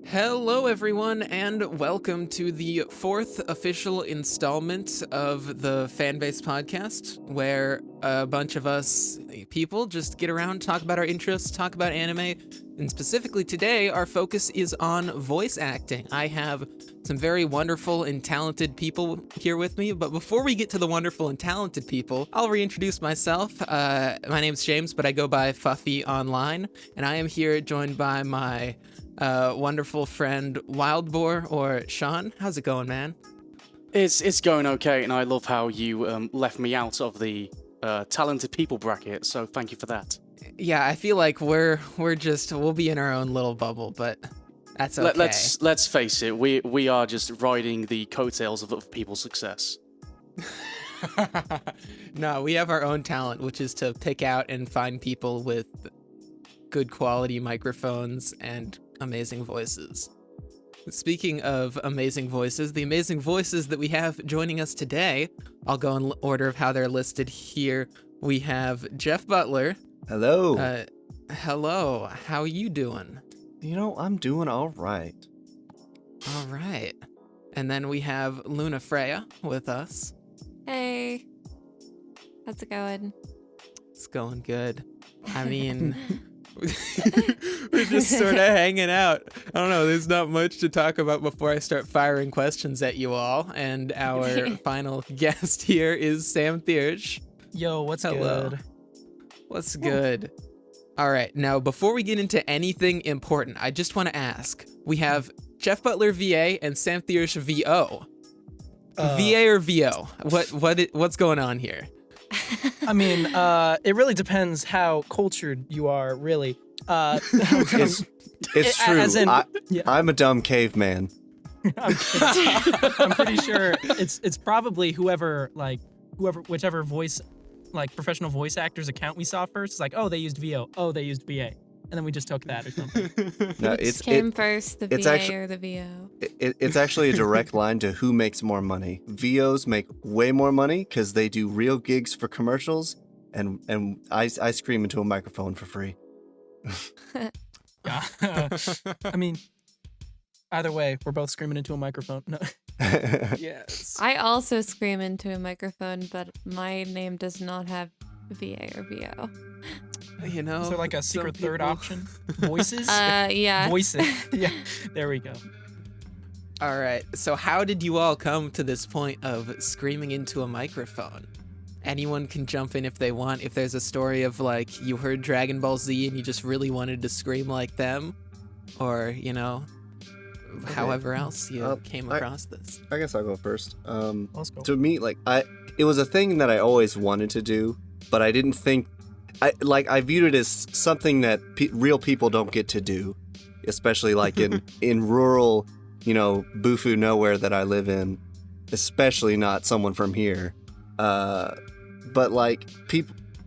Hello, everyone, and welcome to the fourth official installment of the FanBase podcast, where a bunch of us people just get around, talk about our interests, talk about anime, and specifically today, our focus is on voice acting. I have some very wonderful and talented people here with me, but before we get to the wonderful and talented people, I'll reintroduce myself. My name's James, but I go by Fuffy online, and I am here joined by my wonderful friend Wildboar, or Sean. How's it going, man? It's going okay, and I love how you left me out of the talented people bracket, so thank you for that. Yeah, I feel like we'll be in our own little bubble, but that's okay. Let's face it, we are just riding the coattails of other people's success. No, we have our own talent, which is to pick out and find people with good quality microphones and amazing voices. Speaking of amazing voices, the amazing voices that we have joining us today, I'll go in order of how they're listed here. We have GeoffButler. Hello. Hello. How are you doing? I'm doing all right. All right. And then we have Lunafreya with us. Hey, how's it going? It's going good. I mean, we're just sort of hanging out. I don't know, there's not much to talk about before I start firing questions at you all. And our final guest here is SamThiersch. Yo, what's Hello. good? What's good? All right, now before we get into anything important, I just want to ask. We have GeoffButler VA and SamThiersch VO. VA or VO? What's going on here? I mean, it really depends how cultured you are, really. It's true. As in, I'm a dumb caveman. I'm pretty sure it's probably whichever voice, like professional voice actors account we saw first. It's like, oh, they used VO. Oh, they used VA. And then we just took that or something. No, Which came first, the VA or the VO? It's actually a direct line to who makes more money. VOs make way more money because they do real gigs for commercials, and I scream into a microphone for free. Yeah. I mean, either way, we're both screaming into a microphone. No. Yes. I also scream into a microphone, but my name does not have VA or VO. You know, Is there like a some secret third people- option? Voices? Yeah. Voices. Yeah, there we go. All right, so how did you all come to this point of screaming into a microphone? Anyone can jump in if they want. If there's a story of like you heard Dragon Ball Z and you just really wanted to scream like them, or however else you came across this. I guess I'll go first. Let's go. To me, it was a thing that I always wanted to do, but I didn't think. I viewed it as something that real people don't get to do, especially like in rural, bufu nowhere that I live in, especially not someone from here. But like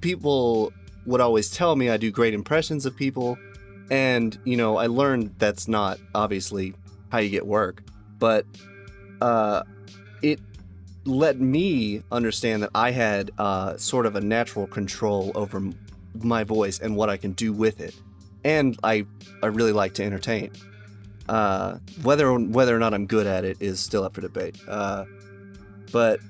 people would always tell me I do great impressions of people, and I learned that's not obviously how you get work, but it let me understand that I had sort of a natural control over my voice and what I can do with it, and I really like to entertain. Whether or not I'm good at it is still up for debate. But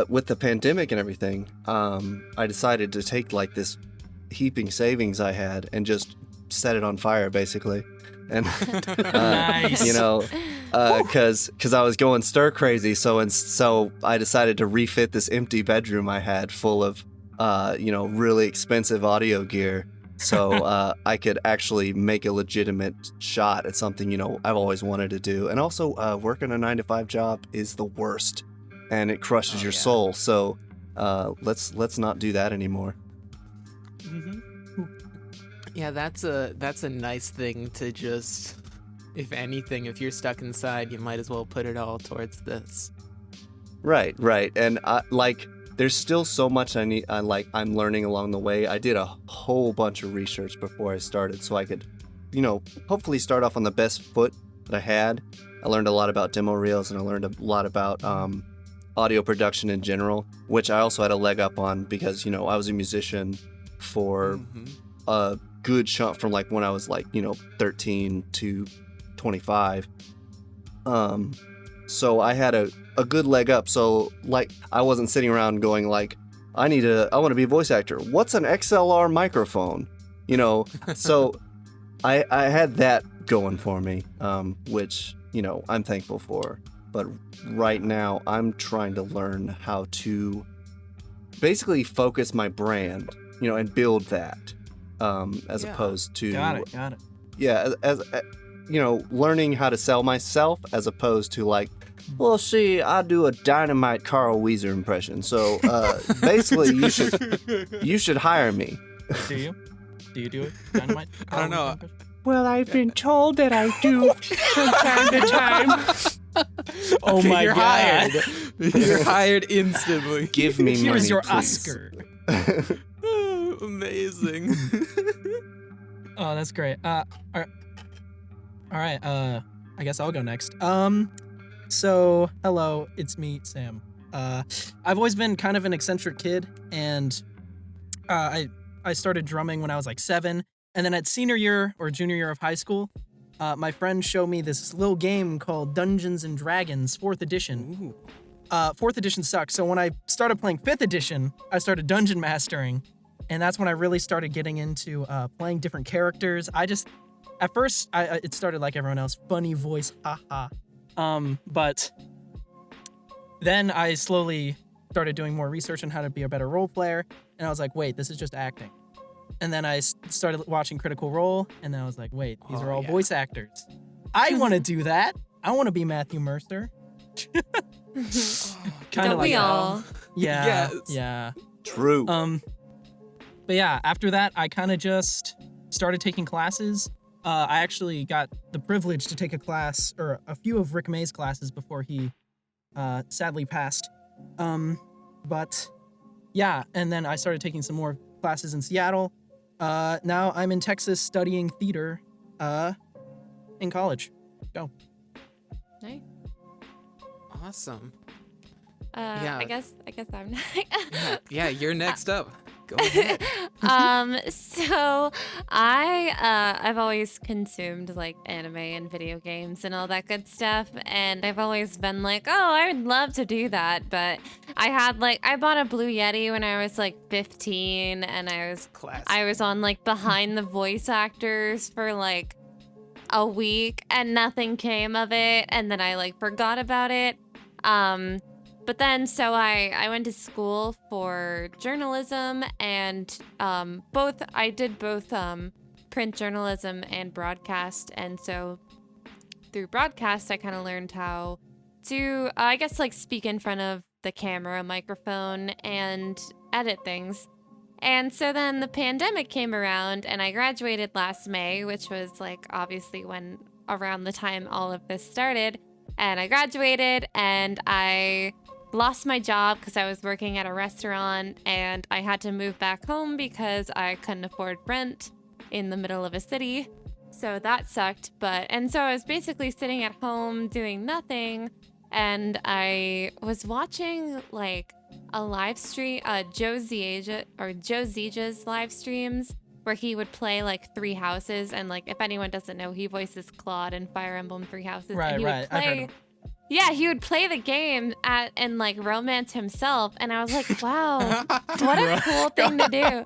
with the pandemic and everything, I decided to take like this heaping savings I had and just set it on fire, basically. And Nice. because I was going stir crazy, so I decided to refit this empty bedroom I had full of really expensive audio gear, so I could actually make a legitimate shot at something I've always wanted to do. And also, working a 9-to-5 job is the worst, and it crushes your soul. So let's not do that anymore. Mm-hmm. Yeah, that's a nice thing to just, if anything, if you're stuck inside, you might as well put it all towards this. Right. And there's still so much I'm learning along the way. I did a whole bunch of research before I started, so I could, hopefully start off on the best foot that I had. I learned a lot about demo reels, and I learned a lot about audio production in general, which I also had a leg up on because, I was a musician for good chunk from like when I was like 13 to 25. So I had a good leg up. So like I wasn't sitting around going like, I want to be a voice actor. What's an XLR microphone? So I had that going for me, which I'm thankful for. But right now I'm trying to learn how to basically focus my brand, and build that, as opposed to Got it. yeah, as learning how to sell myself as opposed to like, well, see, I do a dynamite Carl Weezer impression, so basically you should hire me. Do you? Do you do it? Dynamite? I don't know. Well, I've been told that I do from time to time. Oh Okay, my you're god. hired. You're hired instantly. Give me money, Here's your please. Oscar. Amazing. Oh, that's great. All right. I guess I'll go next. So hello, it's me, Sam. I've always been kind of an eccentric kid, and I started drumming when I was like 7, and then at senior year or junior year of high school, my friend showed me this little game called Dungeons and Dragons 4th edition. 4th edition sucks, so when I started playing 5th edition, I started dungeon mastering, and that's when I really started getting into playing different characters. At first, it started like everyone else, funny voice, haha. But then I slowly started doing more research on how to be a better role player, and I was like, wait, this is just acting. And then I started watching Critical Role, and then I was like, wait, these are all voice actors. I want to do that. I want to be Matthew Mercer. Don't we all? Yeah, Yes. yeah. True. But yeah, after that, I kind of just started taking classes. I actually got the privilege to take a class, or a few of Rick May's classes before he sadly passed. But yeah, and then I started taking some more classes in Seattle. Now I'm in Texas studying theater in college. Go. Nice. Awesome. Yeah. I guess I'm not. Yeah, you're next up. Go ahead. So I've always consumed like anime and video games and all that good stuff, and I've always been like, oh, I would love to do that, but I bought a Blue Yeti when I was like 15, and I was on like behind the voice actors for like a week, and nothing came of it, and then I like forgot about it. But then, so I went to school for journalism, and I did both print journalism and broadcast. And so through broadcast, I kind of learned how to, I guess, like speak in front of the camera, microphone, and edit things. And so then the pandemic came around, and I graduated last May, which was like obviously around the time all of this started. And I graduated, and I lost my job because I was working at a restaurant, and I had to move back home because I couldn't afford rent in the middle of a city. So that sucked. And so I was basically sitting at home doing nothing, and I was watching like a live stream, Joe Zija's live streams, where he would play like Three Houses, and like if anyone doesn't know, he voices Claude in Fire Emblem Three Houses. Right, and he right. would I've heard play. of him. Yeah, he would play the game and like romance himself, and I was like, wow, what a cool thing to do.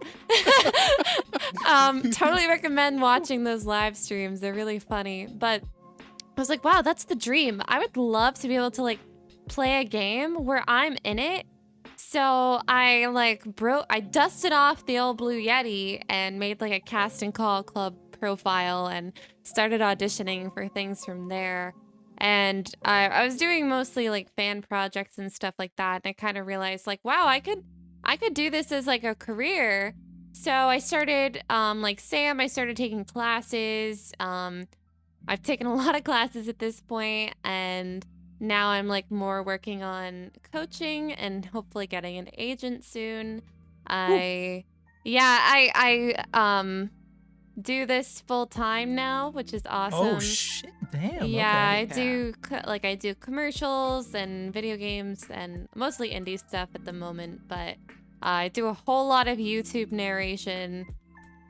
Totally recommend watching those live streams. They're really funny. But I was like, wow, that's the dream. I would love to be able to like play a game where I'm in it. So I dusted off the old Blue Yeti and made like a casting call club profile and started auditioning for things from there. And I was doing mostly like fan projects and stuff like that. And I kind of realized like, wow, I could do this as like a career. So I started, like Sam, I started taking classes. I've taken a lot of classes at this point, and now I'm like more working on coaching and hopefully getting an agent soon. I do this full time now, which is awesome. Oh shit! Damn. Yeah, Okay. I do commercials and video games and mostly indie stuff at the moment, but I do a whole lot of YouTube narration.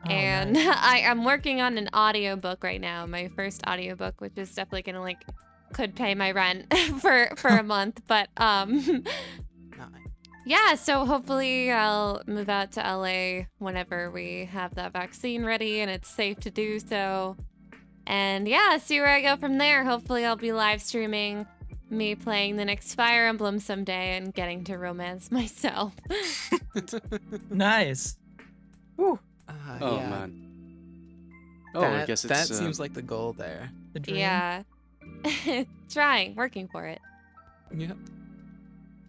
And nice. I'm working on an audiobook right now, my first audiobook, which is definitely gonna like could pay my rent for a month. But yeah, so hopefully I'll move out to LA whenever we have that vaccine ready and it's safe to do so. And yeah, see where I go from there. Hopefully I'll be live streaming me playing the next Fire Emblem someday and getting to romance myself. Nice. Woo. Oh yeah. man. Oh, that, I guess it's that seems like the goal there. The dream. Yeah. Working for it. Yep.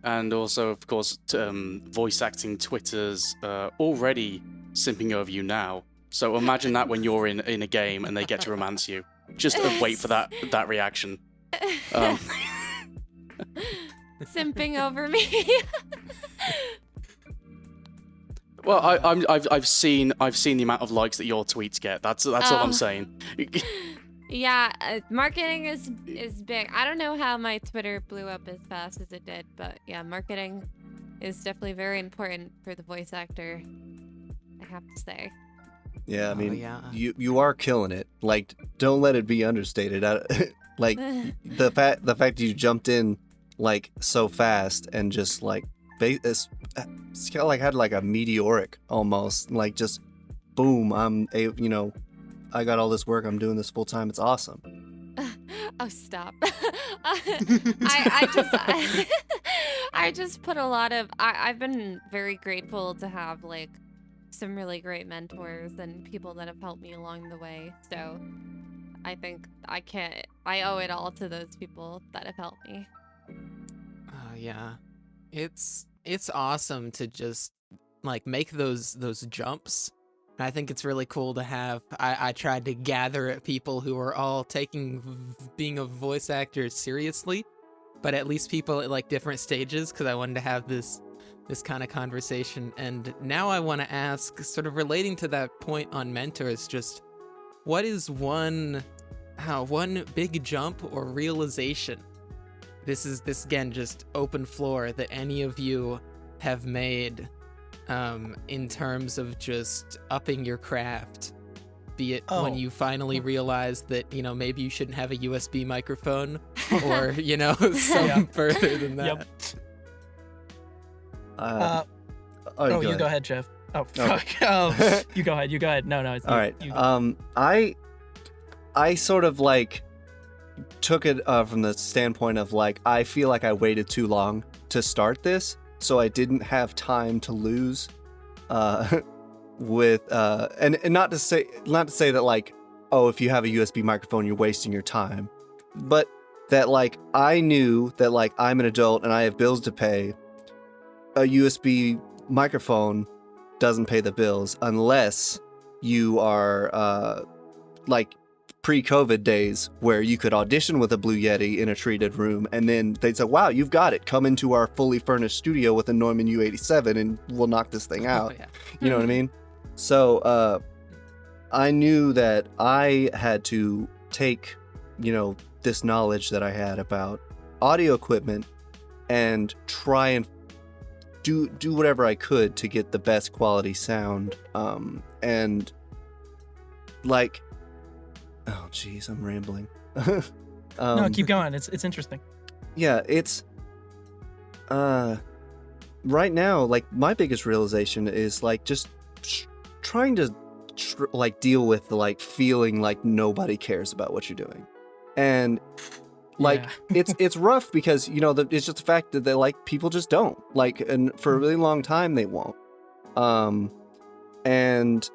And also, of course, voice acting Twitter's already simping over you now. So imagine that when you're in a game and they get to romance you. Just wait for that reaction. Simping over me. Well, I've seen the amount of likes that your tweets get. That's all I'm saying. Yeah, marketing is big. I don't know how my Twitter blew up as fast as it did, but yeah, marketing is definitely very important for the voice actor, I have to say. Yeah, I mean, yeah. you are killing it. Like, don't let it be understated. Like the fact that you jumped in like so fast and just like it's kind of like had like a meteoric almost, like just boom. I got all this work. I'm doing this full time. It's awesome. Oh, stop. I just put a lot of, I've been very grateful to have like some really great mentors and people that have helped me along the way. So I think I owe it all to those people that have helped me. Yeah. It's awesome to just like make those jumps. I think it's really cool to have. I tried to gather at people who are all taking being a voice actor seriously, but at least people at like different stages, because I wanted to have this kind of conversation. And now I want to ask, sort of relating to that point on mentors, just what is one big jump or realization? This again just open floor that any of you have made. In terms of just upping your craft, be it when you finally realize that, maybe you shouldn't have a USB microphone or, something further than that. Yep. You go ahead, Jeff. Oh, fuck. You go ahead. No, it's all you. right. You go. I sort of like took it from the standpoint of like, I feel like I waited too long to start this. So I didn't have time to lose, with and not to say that like, oh, if you have a USB microphone, you're wasting your time, but that like I knew that like I'm an adult and I have bills to pay. A USB microphone doesn't pay the bills unless you are like pre-COVID days where you could audition with a Blue Yeti in a treated room, and then they'd say, wow, you've got it. Come into our fully furnished studio with a Neumann U87 and we'll knock this thing out. Yeah. You know what I mean? So I knew that I had to take, this knowledge that I had about audio equipment and try and do whatever I could to get the best quality sound. And like, oh, geez, I'm rambling. No, keep going. It's interesting. Yeah, it's right now, like my biggest realization is like just trying to like deal with the like feeling like nobody cares about what you're doing, and like it's rough because it's just the fact that they like people just don't like, and for a really long time they won't, and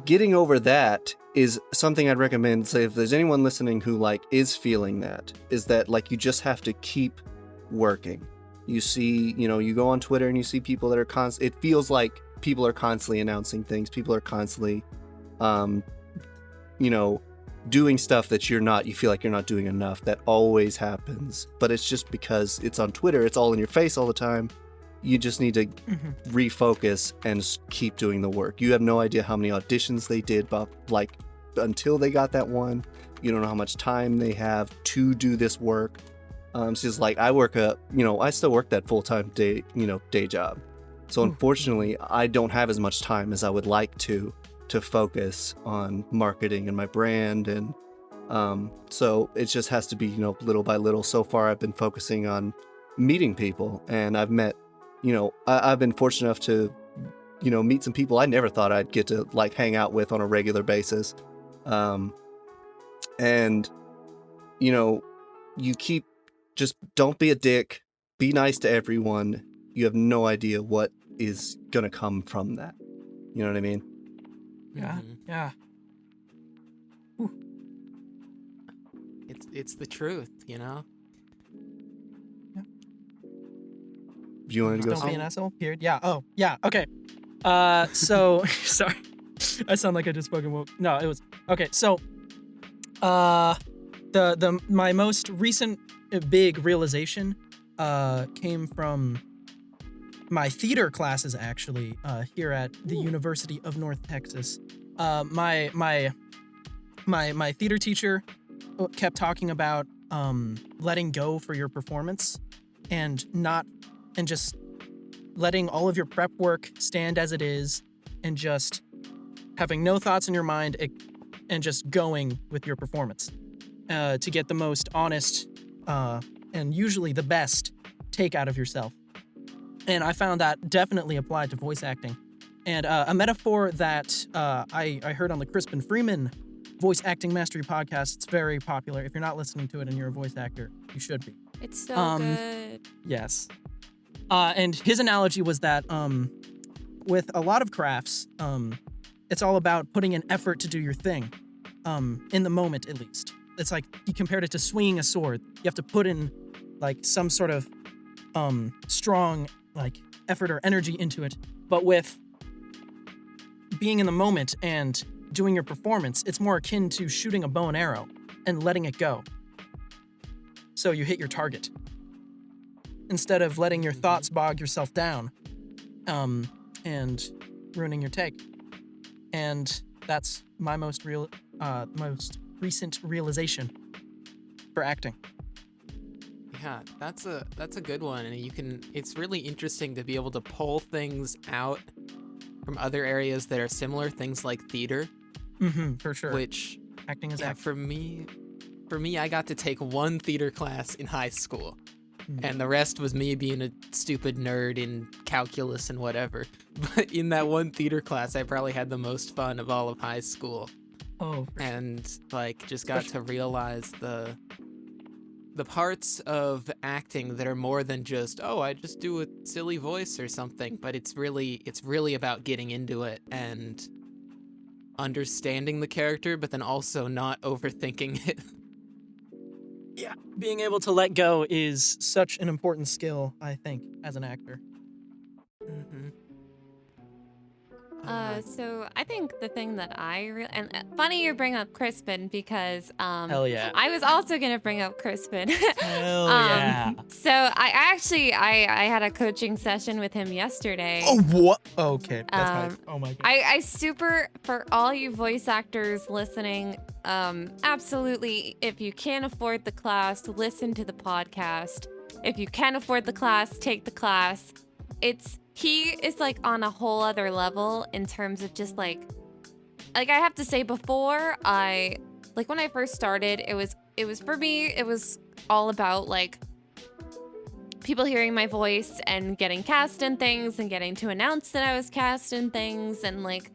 getting over that is something I'd recommend. Say if there's anyone listening who like is feeling that, is that like you just have to keep working. You see, you go on Twitter and you see people that are it feels like people are constantly announcing things. People are constantly, doing stuff that you feel like you're not doing enough. That always happens, but it's just because it's on Twitter. It's all in your face all the time. You just need to refocus and keep doing the work. You have no idea how many auditions they did, but like until they got that one, you don't know how much time they have to do this work. It's just like I still work that full-time day job. So unfortunately, I don't have as much time as I would like to. to focus on marketing and my brand, and so it just has to be, little by little. So far I've been focusing on meeting people, and I've met, I've been fortunate enough to meet some people I never thought I'd get to like hang out with on a regular basis. And you just don't be a dick, be nice to everyone. You have no idea what is gonna come from that. You know what I mean? Yeah. Mhm. Yeah. It's the truth, Do you want to go? Don't be an Sam? asshole. Period. Yeah. Oh, yeah. Okay. So sorry. I sound like I just fucking woke. No, it was okay. So, my most recent big realization, came from my theater classes actually, here at the University of North Texas. My theater teacher kept talking about letting go for your performance and just letting all of your prep work stand as it is and just having no thoughts in your mind and just going with your performance to get the most honest and usually the best take out of yourself. And I found that definitely applied to voice acting. And a metaphor that I heard on the Crispin Freeman Voice Acting Mastery podcast. It's very popular. If you're not listening to it and you're a voice actor, you should be. It's so good. Yes. And his analogy was that with a lot of crafts, it's all about putting an effort to do your thing, in the moment at least. It's like he compared it to swinging a sword. You have to put in like some sort of strong like effort or energy into it. But with being in the moment and doing your performance, it's more akin to shooting a bow and arrow and letting it go. So you hit your target instead of letting your thoughts bog yourself down and ruining your take. And that's my most recent realization for acting. Yeah, that's a good one, and it's really interesting to be able to pull things out from other areas that are similar, things like theater. For sure. Which acting is acting. For me, I got to take one theater class in high school, and the rest was me being a stupid nerd in calculus and whatever. But in that one theater class, I probably had the most fun of all of high school. Oh, and like just got to realize the parts of acting that are more than just, oh, I just do a silly voice or something, but it's really about getting into it and understanding the character, but then also not overthinking it. Yeah, being able to let go is such an important skill, I think, as an actor. Mm-hmm. So I think the thing that and funny you bring up Crispin because Hell yeah. I was also gonna bring up Crispin. Hell yeah. So I had a coaching session with him yesterday. Oh, what? Okay, that's oh my god. I super, for all you voice actors listening, absolutely, if you can't afford the class, listen to the podcast. If you can afford the class, take the class. He is like on a whole other level in terms of just like I have to say, before when I first started, it was for me, it was all about like people hearing my voice and getting cast in things and getting to announce that I was cast in things, and like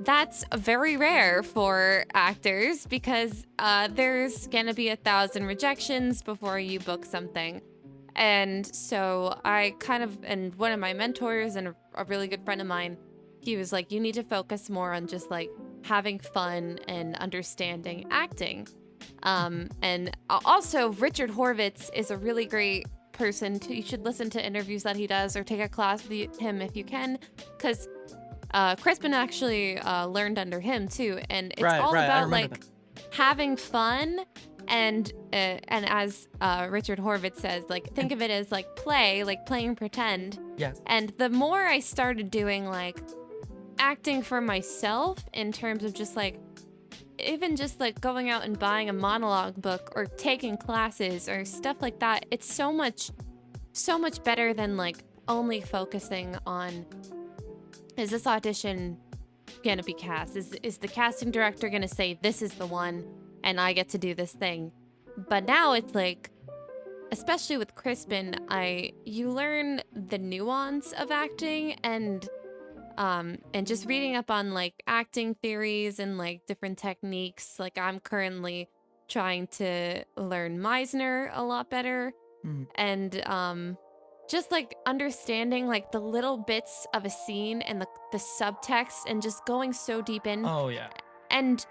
that's very rare for actors because there's gonna be 1,000 rejections before you book something. And so and one of my mentors and a really good friend of mine, he was like, you need to focus more on just like having fun and understanding acting. And also Richard Horvitz is a really great person you should listen to interviews that he does or take a class with him if you can, because Crispin actually learned under him too. And it's all about like having fun. And as Richard Horvitz says, like, think of it as like play, like playing pretend. Yes. And the more I started doing like acting for myself in terms of just like, even just like going out and buying a monologue book or taking classes or stuff like that, it's so much better than like only focusing on, is this audition gonna be cast? Is the casting director gonna say this is the one and I get to do this thing? But now it's like, especially with Crispin, you learn the nuance of acting and just reading up on like acting theories and like different techniques. Like I'm currently trying to learn Meisner a lot better, and just like understanding like the little bits of a scene and the subtext and just going so deep in. Oh yeah. And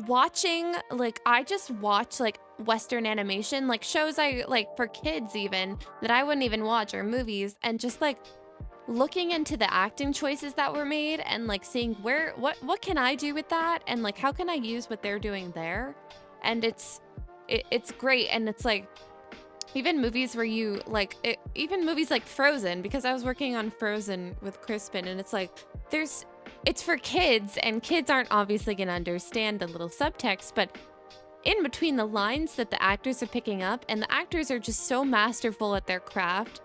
watching, like, I just watch like Western animation, like shows I like for kids even that I wouldn't even watch, or movies, and just like looking into the acting choices that were made and like seeing what can I do with that, and like how can I use what they're doing there. And it's great. And it's like even movies where you like even movies like Frozen, because I was working on Frozen with Crispin, and it's like it's for kids, and kids aren't obviously going to understand the little subtext, but in between the lines that the actors are picking up, and the actors are just so masterful at their craft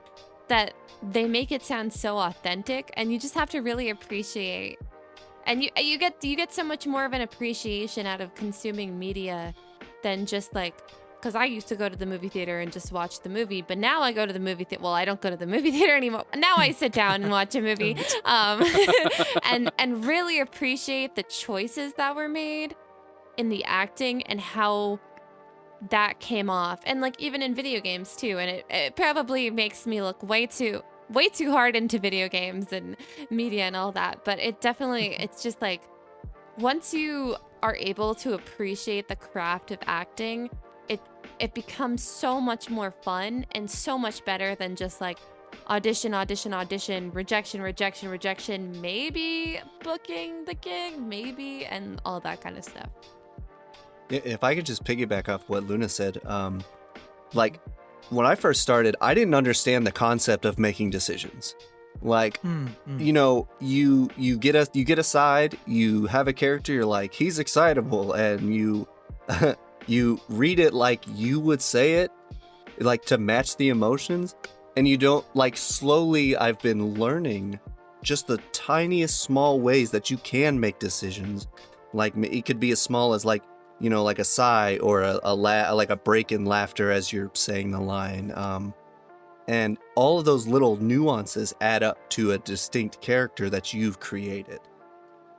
that they make it sound so authentic, and you just have to really appreciate. And you get so much more of an appreciation out of consuming media than just like, because I used to go to the movie theater and just watch the movie, but now I go to the movie theater. Well, I don't go to the movie theater anymore. Now I sit down and watch a movie, and really appreciate the choices that were made in the acting and how that came off. And like even in video games too. And it probably makes me look way too hard into video games and media and all that. But it definitely, it's just like, once you are able to appreciate the craft of acting, it becomes so much more fun and so much better than just like audition, rejection, maybe booking the gig, maybe, and all that kind of stuff. If I could just piggyback off what Luna said, like when I first started, I didn't understand the concept of making decisions. Like, you know, you get a side, you have a character, you're like, he's excitable, and you you read it like you would say it, like to match the emotions, and you don't, like, slowly I've been learning just the tiniest small ways that you can make decisions. Like, it could be as small as like, you know, like a sigh or like a break in laughter as you're saying the line. And all of those little nuances add up to a distinct character that you've created.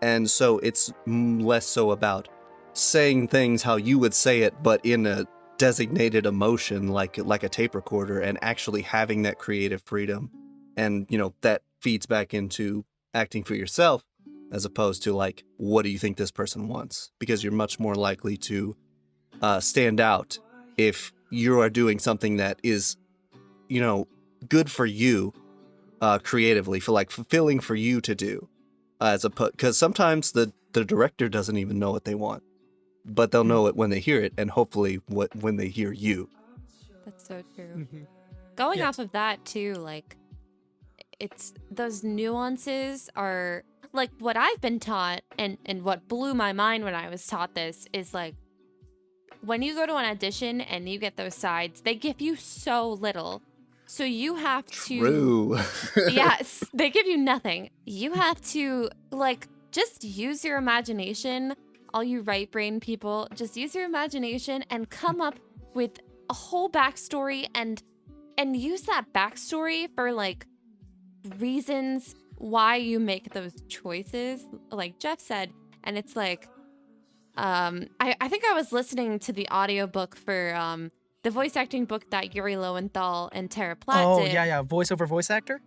And so it's less so about saying things how you would say it, but in a designated emotion like a tape recorder, and actually having that creative freedom. And, you know, that feeds back into acting for yourself, as opposed to like, what do you think this person wants? Because you're much more likely to stand out if you are doing something that is, you know, good for you creatively, for like fulfilling for you to do, because sometimes the director doesn't even know what they want, but they'll know it when they hear it, and hopefully when they hear you. That's so true. Going off of that too, like, it's those nuances are like what I've been taught, and what blew my mind when I was taught this is like, when you go to an audition and you get those sides, they give you so little. So you have to... True. Yes, they give you nothing. You have to, like, just use your imagination. All you right brain people, just use your imagination and come up with a whole backstory, and use that backstory for, like, reasons why you make those choices, like Jeff said. And it's like, I think I was listening to the audiobook for the voice acting book that Yuri Lowenthal and Tara Platt did. Oh, yeah. Voice over voice actor?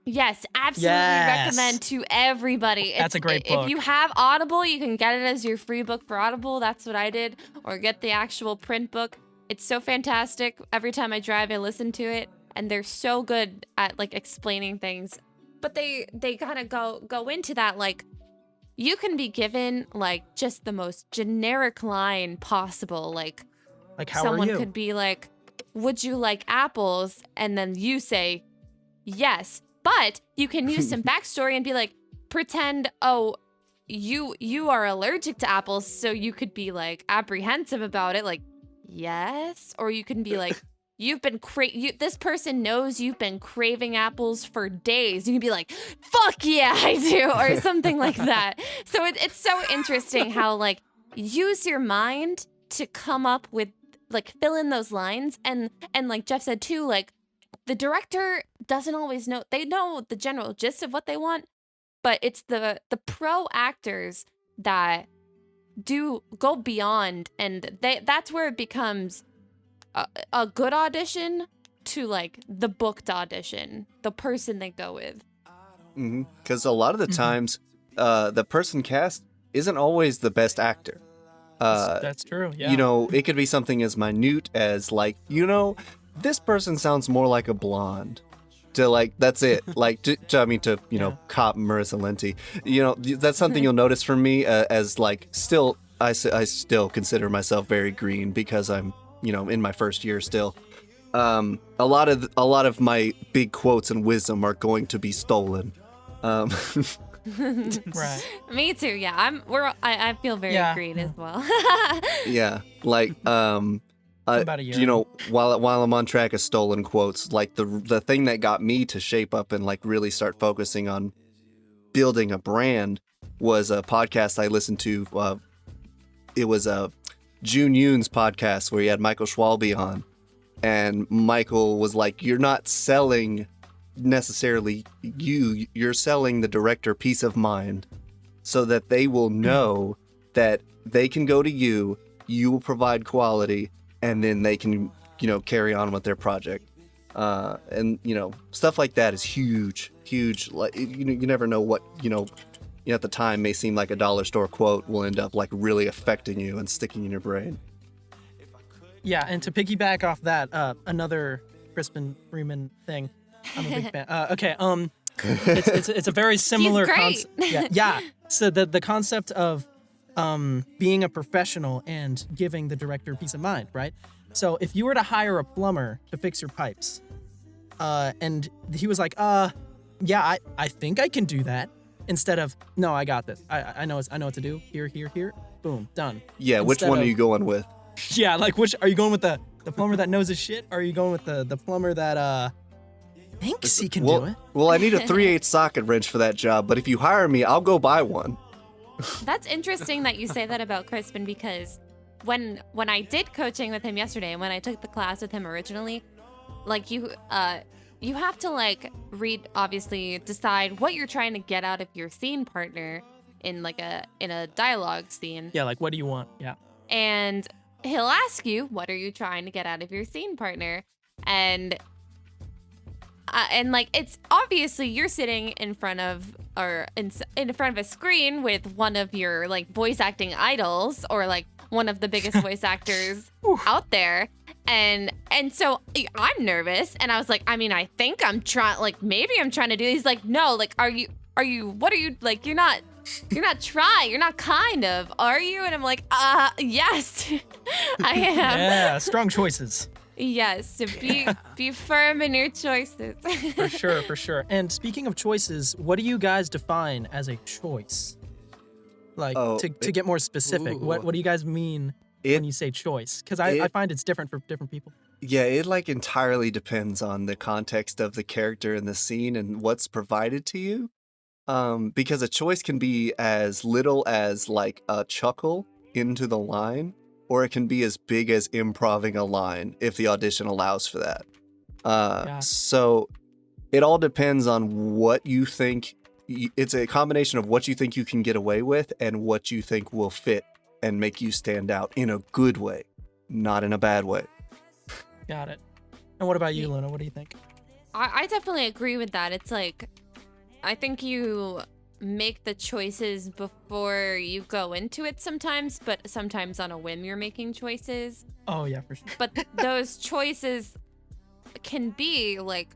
Yes, absolutely recommend to everybody. That's a great book. If you have Audible, you can get it as your free book for Audible. That's what I did. Or get the actual print book. It's so fantastic. Every time I drive, I listen to it. And they're so good at, like, explaining things. But they kind of go into that, like, you can be given, like, just the most generic line possible. Like how someone are you? Could be like, would you like apples? And then you say, yes. But you can use some backstory and be like, pretend, oh, you are allergic to apples, so you could be like apprehensive about it, like, yes. Or you can be like, this person knows you've been craving apples for days. You can be like, fuck yeah, I do, or something like that. So it's so interesting how like use your mind to come up with like fill in those lines, and like Jeff said too, like the director doesn't always know. They know the general gist of what they want, but it's the pro actors that do go beyond, and that's where it becomes a good audition to like the booked audition, the person they go with. Because a lot of the times, the person cast isn't always the best actor. That's true. Yeah. You know, it could be something as minute as like, you know, this person sounds more like a blonde. To like, that's it. Like, to you know, cop Marissa Lenti. You know, that's something you'll notice from me as like still, I still consider myself very green because I'm, you know, in my first year still. A lot of my big quotes and wisdom are going to be stolen. Right. Me too. Yeah, I feel very green as well. Yeah, like About a year. you know, while I'm on track of stolen quotes, like the thing that got me to shape up and like really start focusing on building a brand was a podcast I listened to. It was June Yoon's podcast where he had Michael Schwalbe on, and Michael was like, "You're not selling necessarily you're selling the director peace of mind, so that they will know that they can go to you, you will provide quality, and then they can, you know, carry on with their project." And you know, stuff like that is huge. Like, you never know what, you know, at the time may seem like a dollar store quote will end up like really affecting you and sticking in your brain. Yeah, and to piggyback off that, another Crispin Freeman thing. I'm a big fan. Okay, it's a very similar He's concept. Yeah. So the concept of being a professional and giving the director peace of mind, right? So if you were to hire a plumber to fix your pipes, and he was like, yeah, I think I can do that. Instead of, no, I got this. I know what to do. Here. Boom, done. Yeah, which one are you going with? Yeah, like which are you going with, the plumber that knows his shit, or are you going with the plumber that thinks he can do it? Well, I need a 3/8 socket wrench for that job, but if you hire me, I'll go buy one. That's interesting that you say that about Crispin, because when I did coaching with him yesterday, and when I took the class with him originally, like you have to like obviously decide what you're trying to get out of your scene partner in a dialogue scene. Yeah, like what do you want? Yeah. And he'll ask you, what are you trying to get out of your scene partner? And like, it's obviously you're sitting in front of a screen with one of your like voice acting idols, or like one of the biggest voice actors out there. And so I'm nervous, and I was like, I mean, I think I'm trying, like, maybe I'm trying to do. He's like, no, like, what are you, like, you're not trying, you're not kind of, are you? And I'm like, yes, I am. Yeah, strong choices. Yes, so be firm in your choices. For sure. And speaking of choices, what do you guys define as a choice? Like, to get more specific, what do you guys mean when you say choice? Because I find it's different for different people. Yeah, it like entirely depends on the context of the character in the scene and what's provided to you. Because a choice can be as little as like a chuckle into the line, or it can be as big as improving a line if the audition allows for that. So it all depends on what you think. It's a combination of what you think you can get away with and what you think will fit and make you stand out in a good way, not in a bad way. Got it. And what about you, Luna? What do you think? I definitely agree with that. It's like, I think you make the choices before you go into it sometimes, but sometimes on a whim you're making choices. Oh, yeah, for sure. But those choices can be like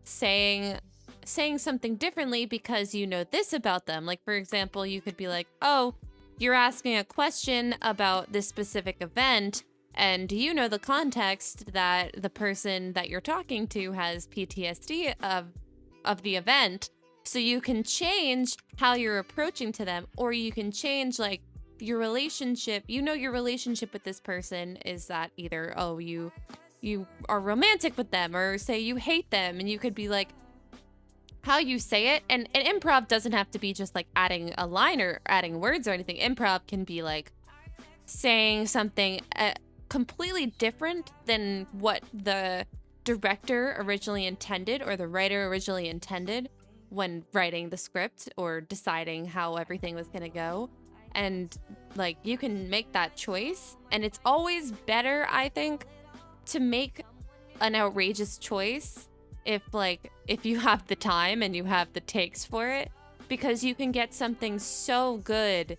saying something differently because you know this about them. Like, for example, you could be like, oh, you're asking a question about this specific event, and you know the context that the person that you're talking to has PTSD of the event. So you can change how you're approaching to them, or you can change like your relationship. You know your relationship with this person is that either, oh, you you are romantic with them, or say you hate them, and you could be like, how you say it. And improv doesn't have to be just like adding a line or adding words or anything. Improv can be like saying something completely different than what the director originally intended or the writer originally intended when writing the script or deciding how everything was going to go. And like, you can make that choice, and it's always better, I think, to make an outrageous choice if you have the time and you have the takes for it, because you can get something so good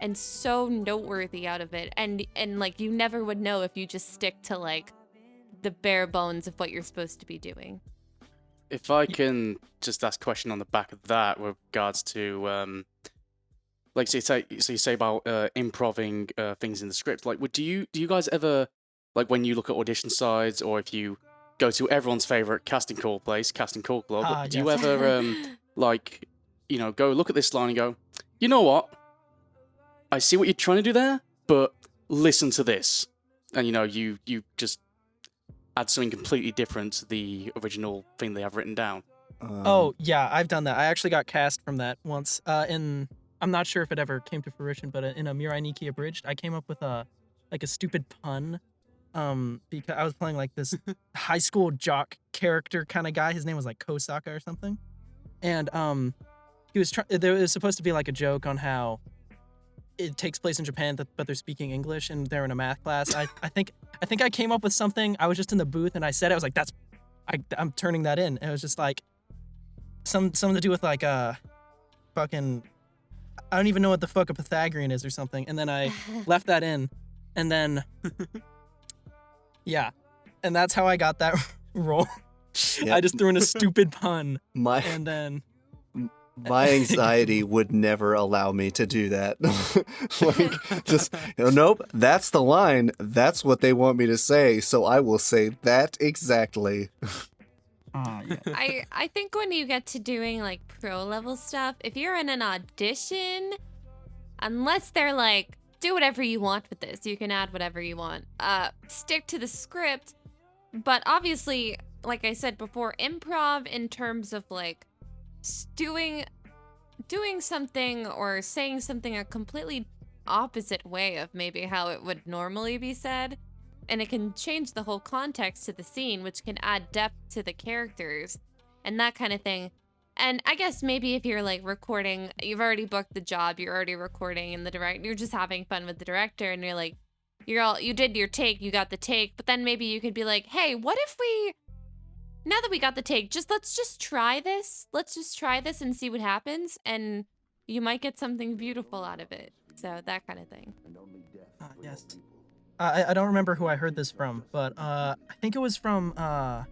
and so noteworthy out of it, and like, you never would know if you just stick to like the bare bones of what you're supposed to be doing. If I can just ask a question on the back of that with regards to like, so you say about improving things in the script. Like, do you guys ever, like, when you look at audition sides, or if you go to everyone's favorite casting call place, casting call club, do you yes. ever like, go look at this line and go, you know what? I see what you're trying to do there, but listen to this, and you just add something completely different to the original thing they have written down. Oh yeah, I've done that. I actually got cast from that once. I'm not sure if it ever came to fruition, but in a Mirai Nikki Abridged, I came up with a stupid pun. Because I was playing like this high school jock character kind of guy. His name was like Kosaka or something, and he was there was supposed to be like a joke on how it takes place in Japan, but they're speaking English and they're in a math class. I think I came up with something. I was just in the booth and I said it. I was like, I'm turning that in. And it was just like something to do with like fucking, I don't even know what the fuck a Pythagorean is or something. And then I left that in, and then yeah, and that's how I got that role. Yeah. I just threw in a stupid pun, My and then my anxiety would never allow me to do that. Like, just, nope, that's the line. That's what they want me to say, so I will say that exactly. yeah. I think when you get to doing like pro level stuff, if you're in an audition, unless they're like, do whatever you want with this, you can add whatever you want, stick to the script. But obviously, like I said before, improv in terms of like doing something or saying something a completely opposite way of maybe how it would normally be said, and it can change the whole context to the scene, which can add depth to the characters and that kind of thing. And I guess maybe if you're like recording, you've already booked the job, you're already recording, and you're just having fun with the director, and you're like, you did your take, you got the take, but then maybe you could be like, hey, what if now that we got the take, let's just try this. Let's just try this and see what happens, and you might get something beautiful out of it. So that kind of thing. Yes. I don't remember who I heard this from, but I think it was from a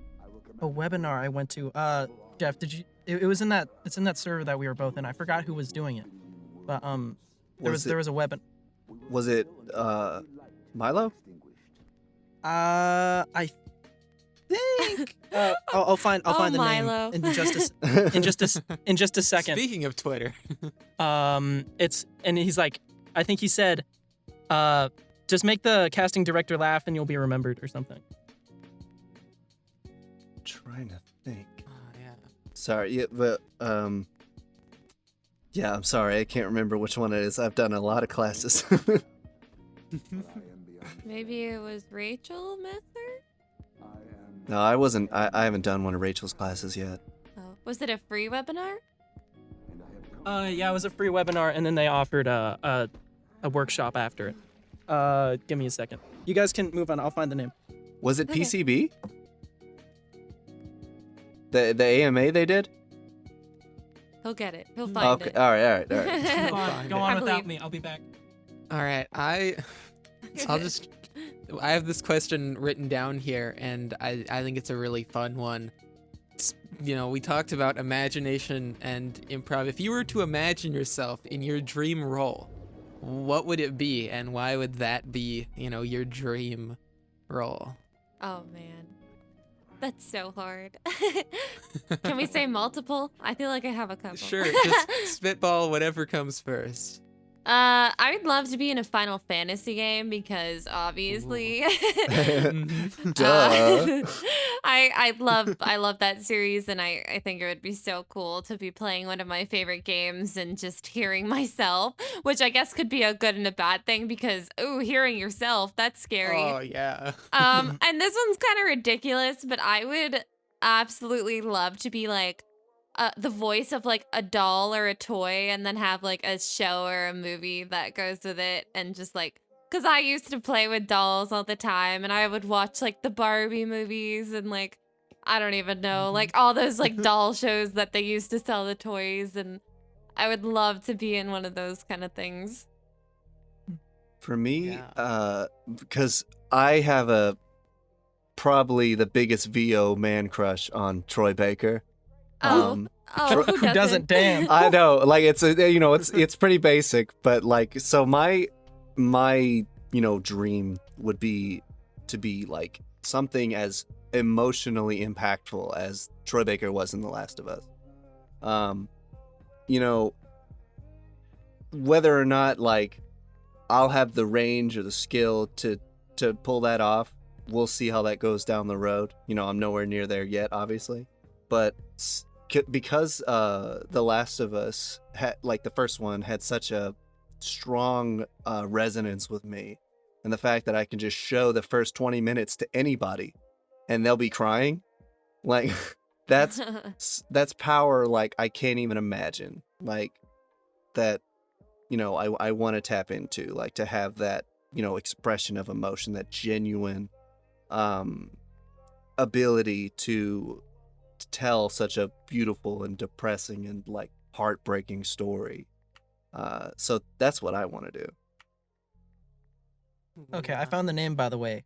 webinar I went to. Jeff, did you? It's in that server that we were both in. I forgot who was doing it, but there was a webinar. Was it Milo? I think I'll find the Milo. name in just a second. Speaking of Twitter, and he's like, I think he said, just make the casting director laugh and you'll be remembered or something. Trying to think. yeah. Sorry, yeah, but yeah, I'm sorry, I can't remember which one it is. I've done a lot of classes. Maybe it was Rachel Messer? No, I wasn't. I haven't done one of Rachel's classes yet. Oh, was it a free webinar? Yeah, it was a free webinar, and then they offered a workshop after it. Give me a second. You guys can move on. I'll find the name. Was it Okay. PCB? The AMA they did? He'll get it. He'll find Okay, it. all right. Go Find on it. without me. I'll be back. All right, I have this question written down here, and I think it's a really fun one. We talked about imagination and improv. If you were to imagine yourself in your dream role, what would it be, and why would that be, your dream role? Oh man, that's so hard. Can we say multiple? I feel like I have a couple. Sure, just spitball whatever comes first. I would love to be in a Final Fantasy game because obviously, Duh. I love that series, and I think it would be so cool to be playing one of my favorite games and just hearing myself, which I guess could be a good and a bad thing because hearing yourself, that's scary. Oh yeah. And this one's kind of ridiculous, but I would absolutely love to be like the voice of like a doll or a toy, and then have like a show or a movie that goes with it, and just like, because I used to play with dolls all the time, and I would watch like the Barbie movies and like, I don't even know, like all those like doll shows that they used to sell the toys, and I would love to be in one of those kind of things. For me, Yeah. because I have probably the biggest VO man crush on Troy Baker. Oh, who doesn't? Damn. I know, like it's pretty basic, but like so my dream would be to be like something as emotionally impactful as Troy Baker was in The Last of Us. Whether or not like I'll have the range or the skill to pull that off, we'll see how that goes down the road. I'm nowhere near there yet, obviously, but because The Last of Us had, like the first one, had such a strong resonance with me, and the fact that I can just show the first 20 minutes to anybody and they'll be crying, like that's power like I can't even imagine, like that I want to tap into, like to have that expression of emotion, that genuine ability to tell such a beautiful and depressing and like heartbreaking story. So that's what I want to do. Okay, I found the name, by the way.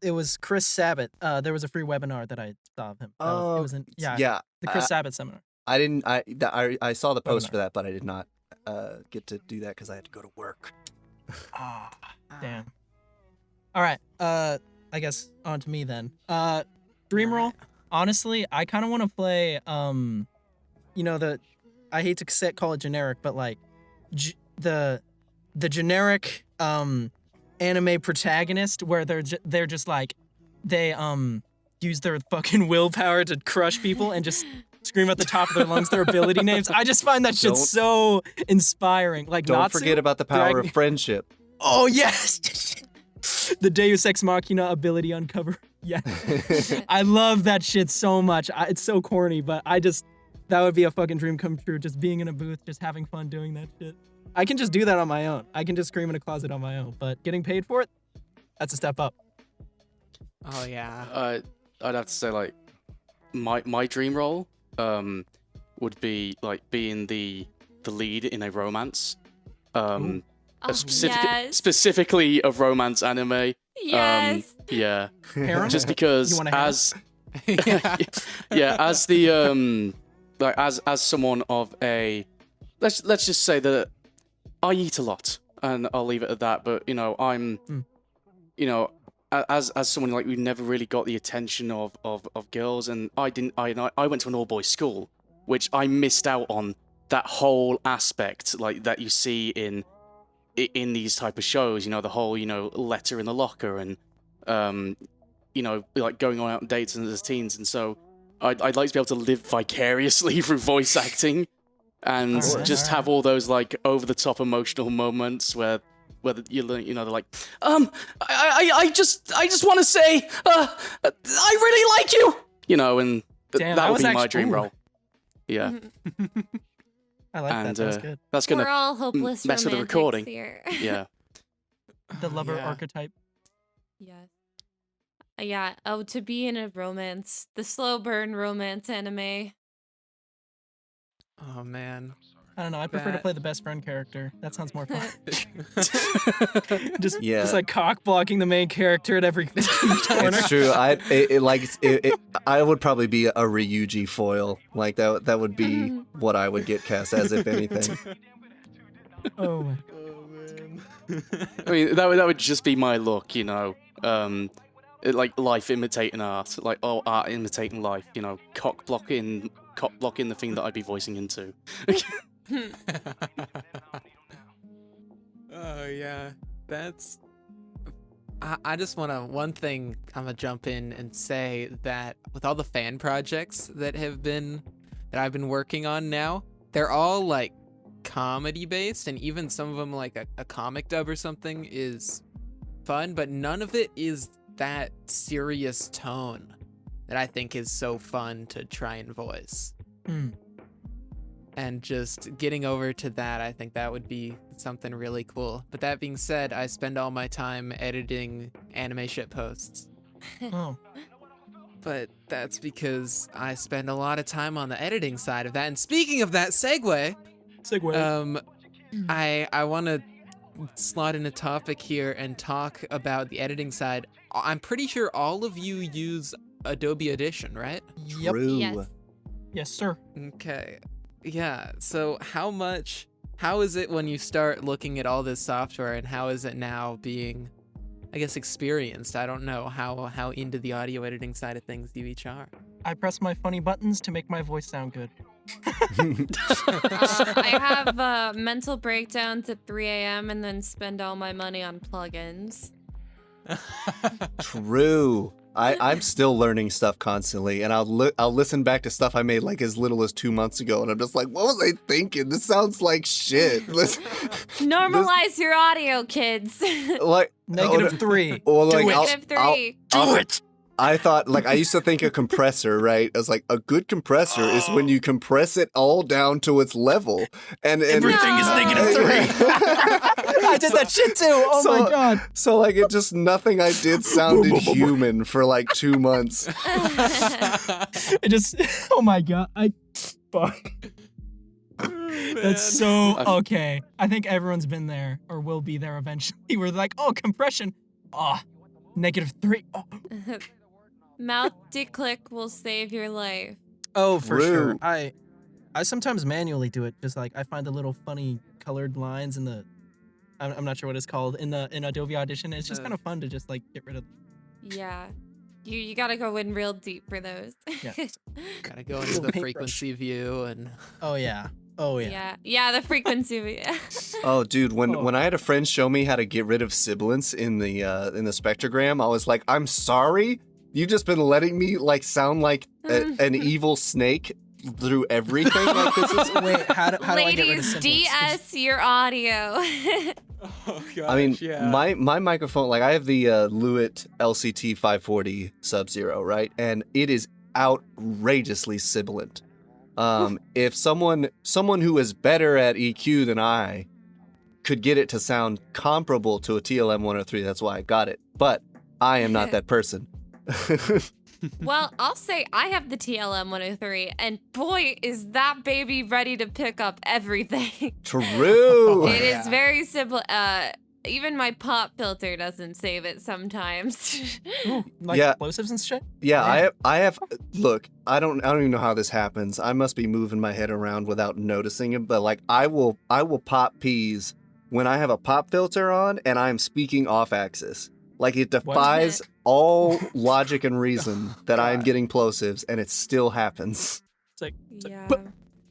It was Chris Sabat. There was a free webinar that I saw of him. It was Yeah. the Chris Sabat seminar. I didn't. I saw the post Webinar. for that, but I did not get to do that because I had to go to work. Ah, damn. All right. I guess on to me then. Dream roll. Honestly, I kind of want to play. I hate to call it generic, but like, the generic anime protagonist where they're just like, they use their fucking willpower to crush people and just scream at the top of their lungs their ability names. I just find that shit so inspiring. Like, Don't Natsu, forget about the power of friendship. Oh yes. The Deus Ex Machina ability uncover. Yeah. I love that shit so much. It's so corny, but that would be a fucking dream come true. Just being in a booth, just having fun doing that shit. I can just do that on my own. I can just scream in a closet on my own, but getting paid for it, that's a step up. Oh yeah. I'd have to say like my dream role would be like being the lead in a romance. Specifically a romance anime. Yes. Yeah. Harem? Just because You want a harem? as yeah, as the like as someone of a let's just say that I eat a lot, and I'll leave it at that. But I'm as someone like who never really got the attention of girls, and I went to an all boys school, which I missed out on that whole aspect like that you see in these type of shows, the whole letter in the locker and like going on out dates as teens, and so I'd like to be able to live vicariously through voice acting and just have all those like over the top emotional moments where they're like I just want to say I really like you, and Damn, that that would was be my actually- dream ooh. role. Yeah. I like And that. That's good. that's gonna We're all hopeless mess with the romantics recording. here. yeah. The lover Yeah. archetype. Yes. Yeah. Oh, to be in a romance, the slow burn romance anime. Oh man. I don't know. I prefer to That- play the best friend character. That sounds more fun. Yeah. Just like cock blocking the main character at every corner. It's true. I would probably be a Ryuji foil. Like that would be what I would get cast as, if anything. Oh my. Oh man. I mean, that would just be my look, like life imitating art, like art imitating life, cock blocking the thing that I'd be voicing into. Oh yeah, that's. I just want to one thing. I'm gonna jump in and say that with all the fan projects that I've been working on now, they're all like comedy based, and even some of them like a comic dub or something is fun, but none of it is that serious tone that I think is so fun to try and voice. And just getting over to that, I think that would be something really cool. But that being said, I spend all my time editing anime shit posts. Oh. But that's because I spend a lot of time on the editing side of that. And speaking of that, segue. I want to slot in a topic here and talk about the editing side. I'm pretty sure all of you use Adobe Audition, right? Yep. True. Yes. Yes, sir. Okay. Yeah. So how is it when you start looking at all this software, and how is it now being, I guess, experienced? I don't know how into the audio editing side of things you each are. I press my funny buttons to make my voice sound good. I have mental breakdowns at 3 a.m. and then spend all my money on plugins. True. I'm still learning stuff constantly, and I'll listen back to stuff I made like as little as 2 months ago, and I'm just like, what was I thinking? This sounds like shit. Normalize your audio, kids. Like -3. or like -3. Do it. I thought, like, I used to think a compressor, right? I was like, a good compressor is when you compress it all down to its level. And Everything is -3. I did that shit too. Oh So- my god. So, like, it just, nothing I did sounded human for like 2 months. It just. Oh my god. Fuck. That's so okay. I think everyone's been there or will be there eventually. We're like, oh, compression. Oh, -3. Oh. Mouth declick will save your life. Oh, for sure. Rude. I sometimes manually do it. Just like I find the little funny colored lines in the. I'm not sure what it's called in Adobe Audition. It's just kind of fun to just like get rid of. Yeah. You gotta go in real deep for those. Yeah. Gotta go into Little the paintbrush. frequency view and. Oh yeah. Oh yeah. Yeah, the frequency. Oh, dude, when Oh. I had a friend show me how to get rid of sibilants in the spectrogram, I was like, I'm sorry, you've just been letting me like sound like an evil snake through everything. Like this is. Wait, how do I get rid of Ladies, sibilants? DS your audio. Oh gosh, I mean, yeah. my microphone, like I have the Lewitt LCT 540 Sub-Zero, right? And it is outrageously sibilant. If someone who is better at EQ than I could get it to sound comparable to a TLM 103, that's why I got it. But I am not that person. Well, I'll say I have the TLM 103, and boy, is that baby ready to pick up everything. True. It is very simple. Even my pop filter doesn't save it sometimes. Ooh, like Yeah. explosives and shit. Yeah, I have. Look, I don't even know how this happens. I must be moving my head around without noticing it. But like, I will pop peas when I have a pop filter on and I am speaking off axis. Like it defies all logic and reason that I am God. getting plosives, and it still happens. It's like Yeah.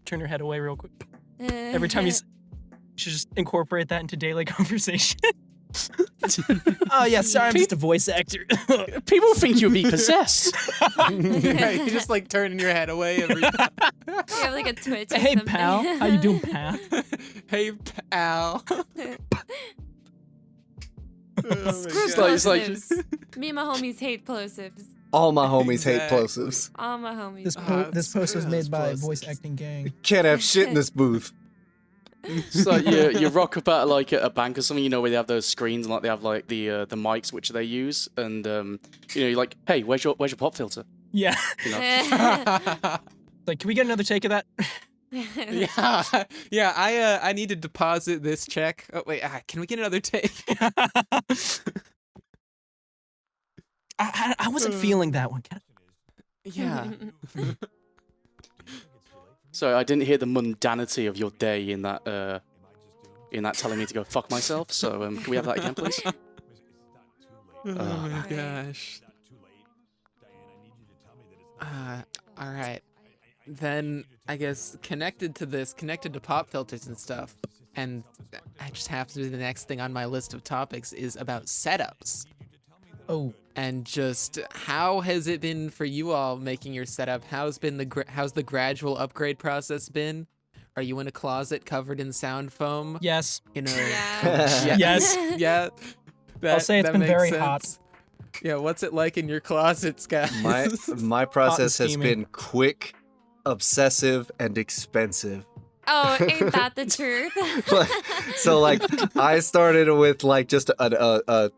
turn your head away real quick. Every time you should just incorporate that into daily conversation. Oh yeah, sorry, I'm just a voice actor. People think you'll be possessed. Yeah, you're just like turning your head away every time. You have like a twitch. Or Hey something. pal, how you doing, pal? Hey, pal. Oh Screw my God. It's like- plosives. Me and my homies hate plosives. All my homies hate Exactly. plosives. All my homies. This post was screw made those by plosives. voice acting gang. Can't have shit in this booth. It's like you rock up at like a bank or something, you know, where they have those screens and like they have like the mics which they use, and you know, you're like, hey, where's your pop filter? Yeah. You know? Like, can we get another take of that? Yeah. I need to deposit this check. Oh wait, can we get another take? I wasn't feeling that one. Yeah. So I didn't hear the mundanity of your day in that telling me to go fuck myself. So can we have that again, please? Oh my gosh. All right. Then I guess connected to pop filters and stuff. and I just happens to be the next thing on my list of topics is about setups. Oh, And just how has it been for you all making your setup? How's the gradual upgrade process been? Are you in a closet covered in sound foam? yes. You know, Yeah. Yes. yeah. I'll say it's that been makes very sense. hot. Yeah, what's it like in your closets, guys? My process has steaming. been quick, obsessive, and expensive. Oh, ain't that the truth? So like I started with like just a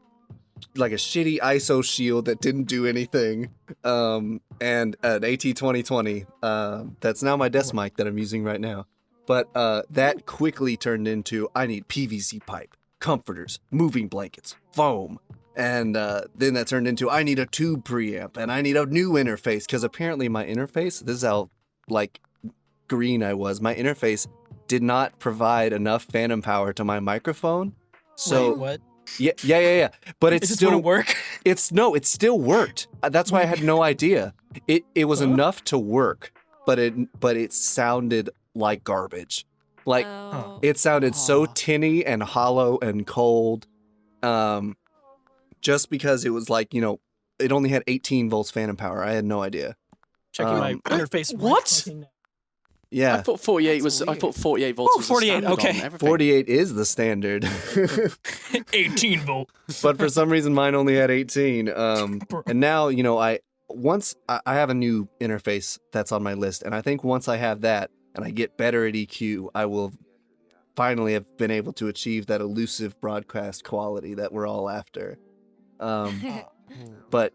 like a shitty ISO shield that didn't do anything, and an AT2020 that's now my desk mic that I'm using right now. But that quickly turned into I need PVC pipe, comforters, moving blankets, foam. And then that turned into I need a tube preamp and I need a new interface, because apparently my interface, this is how like green I was, my interface did not provide enough phantom power to my microphone. So Wait, what? yeah. But It it's just still wouldn't work. it still worked. That's why I had no idea. It was Huh? enough to work, but it sounded like garbage. Like Oh. it sounded so Aw. tinny and hollow and cold. Just because it was like, it only had 18 volts phantom power. I had no idea. Checking my Um, interface. What? Right now. Yeah, I thought 48 That's was. I weird. thought 48 volts Oh, was 48, the standard okay. on everything. 48 is the standard. 18 volt. But for some reason mine only had 18. And now, I have a new interface that's on my list, and I think once I have that and I get better at EQ, I will finally have been able to achieve that elusive broadcast quality that we're all after. But,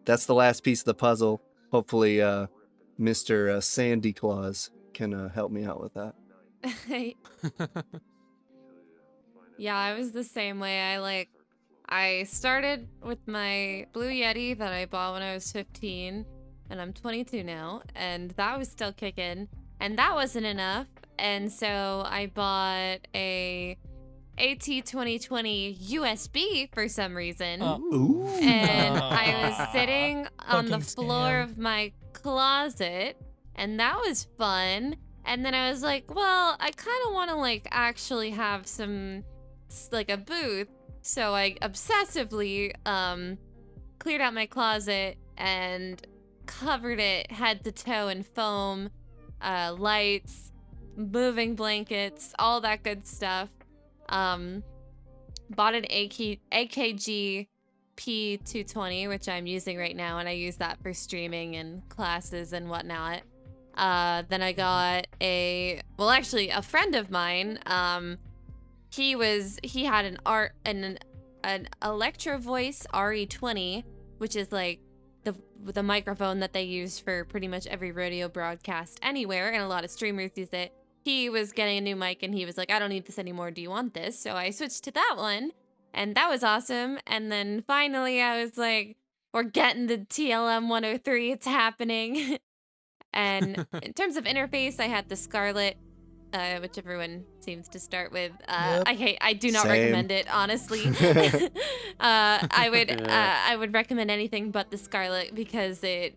that's the last piece of the puzzle. Hopefully Mr. Sandy Claus can help me out with that. Yeah, I was the same way. I started with my Blue Yeti that I bought when I was 15, and I'm 22 now, and that was still kicking, and that wasn't enough, and so I bought a AT2020 USB for some reason. Ooh. And I was sitting on the Fucking floor scam. of my closet, and that was fun. And then I was like, well, I kind of want to actually have a booth. So I obsessively cleared out my closet and covered it head to toe in foam, lights, moving blankets, all that good stuff. Bought an AKG P220, which I'm using right now, and I use that for streaming and classes and whatnot. Then I got a friend of mine, he had an Electro Voice RE20, which is like the microphone that they use for pretty much every rodeo broadcast anywhere, and a lot of streamers use it. He was getting a new mic and he was like, I don't need this anymore. Do you want this? So I switched to that one, and that was awesome. And then finally I was like, we're getting the TLM 103. It's happening. And in terms of interface, I had the Scarlett, which everyone seems to start with. Yep. I do not Same. recommend it, honestly. I would recommend anything but the Scarlett because it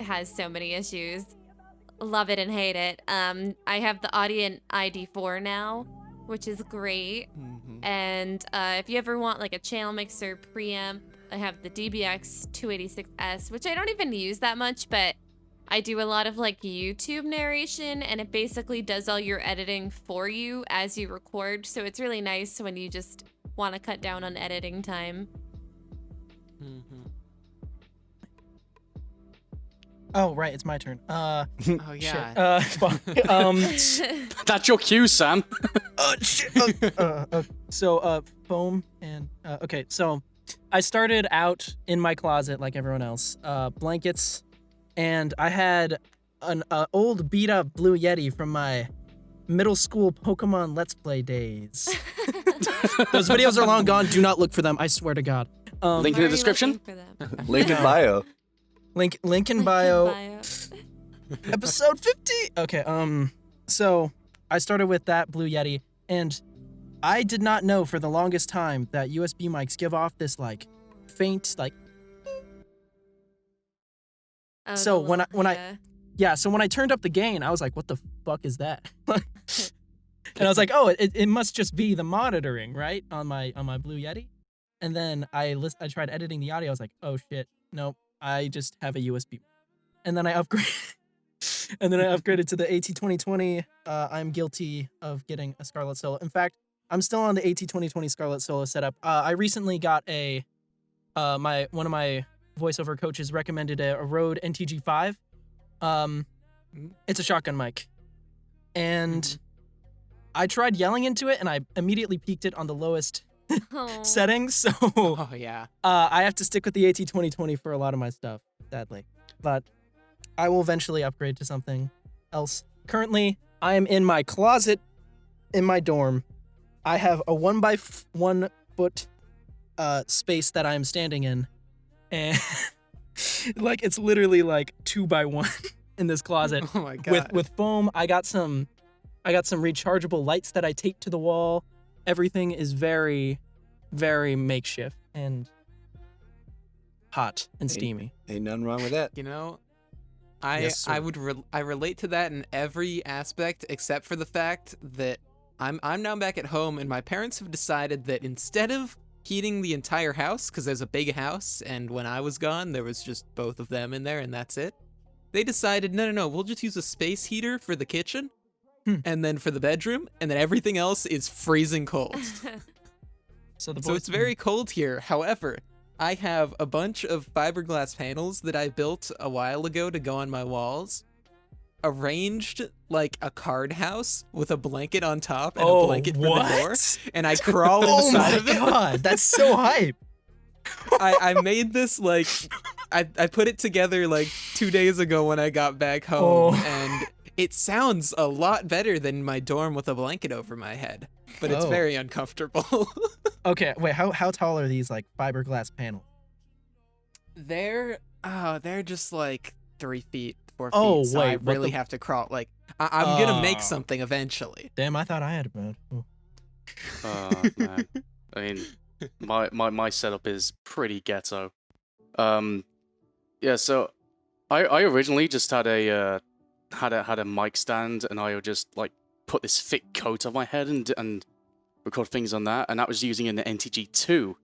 has so many issues. Love it and hate it. I have the Audient ID4 now, which is great. And if you ever want a channel mixer preamp, I have the DBX 286S, which I don't even use that much, but I do a lot of YouTube narration, and it basically does all your editing for you as you record. So it's really nice when you just want to cut down on editing time. Oh, right, it's my turn. Oh yeah. Shit. That's your cue, Sam. Shit. So, foam and okay. So, I started out in my closet like everyone else. Blankets, and I had an old beat up Blue Yeti from my middle school Pokemon Let's Play days. Those videos are long gone. Do not look for them. I swear to God. Link in the description. Link in bio. Link in bio. Episode 50. Okay. So I started with that Blue Yeti, and I did not know for the longest time that USB mics give off this faint So when I- yeah. yeah. So when I turned up the gain, I was like, "What the fuck is that?" And I was like, oh, it must just be the monitoring, right, on my Blue Yeti. And then I tried editing the audio. I was like, oh shit, nope, I just have a USB. And then I upgraded. And then I upgraded to the AT2020. I'm guilty of getting a Scarlett Solo. In fact, I'm still on the AT2020 Scarlett Solo setup. I recently got one of my voiceover coaches recommended a Rode NTG5. It's a shotgun mic. And I tried yelling into it, and I immediately peaked it on the lowest settings. So Oh yeah. I have to stick with the AT2020 for a lot of my stuff, sadly. But I will eventually upgrade to something else. Currently, I am in my closet in my dorm. I have a 1 by 1 foot space that I am standing in, and like it's literally like 2 by 1 in this closet. Oh my god. With foam. I got some rechargeable lights that I taped to the wall. Everything is very, very makeshift and hot and steamy. Ain't nothing wrong with that. You know, Yes, sir. I relate to that in every aspect except for the fact that I'm now back at home, and my parents have decided that instead of heating the entire house, because there's a big house, and when I was gone there was just both of them in there and that's it, they decided no, we'll just use a space heater for the kitchen and then for the bedroom, and then everything else is freezing cold. So It's very cold here. However, I have a bunch of fiberglass panels that I built a while ago to go on my walls, arranged like a card house with a blanket on top and a blanket for the door, and I crawl Oh inside my of it. god, that's so hype. I made this like I put it together like 2 days ago when I got back home, and it sounds a lot better than my dorm with a blanket over my head, but it's very uncomfortable. Okay, wait, how tall are these like fiberglass panels? They're just like 3 feet, 4 feet. Oh, so I wait, what really the- have to crawl. Like I'm gonna make something eventually. Damn, I thought I had a bed. Oh. Man. I mean, my setup is pretty ghetto. Yeah. So I originally just had a mic stand, and I would just like put this thick coat on my head and record things on that, and that was using an NTG2,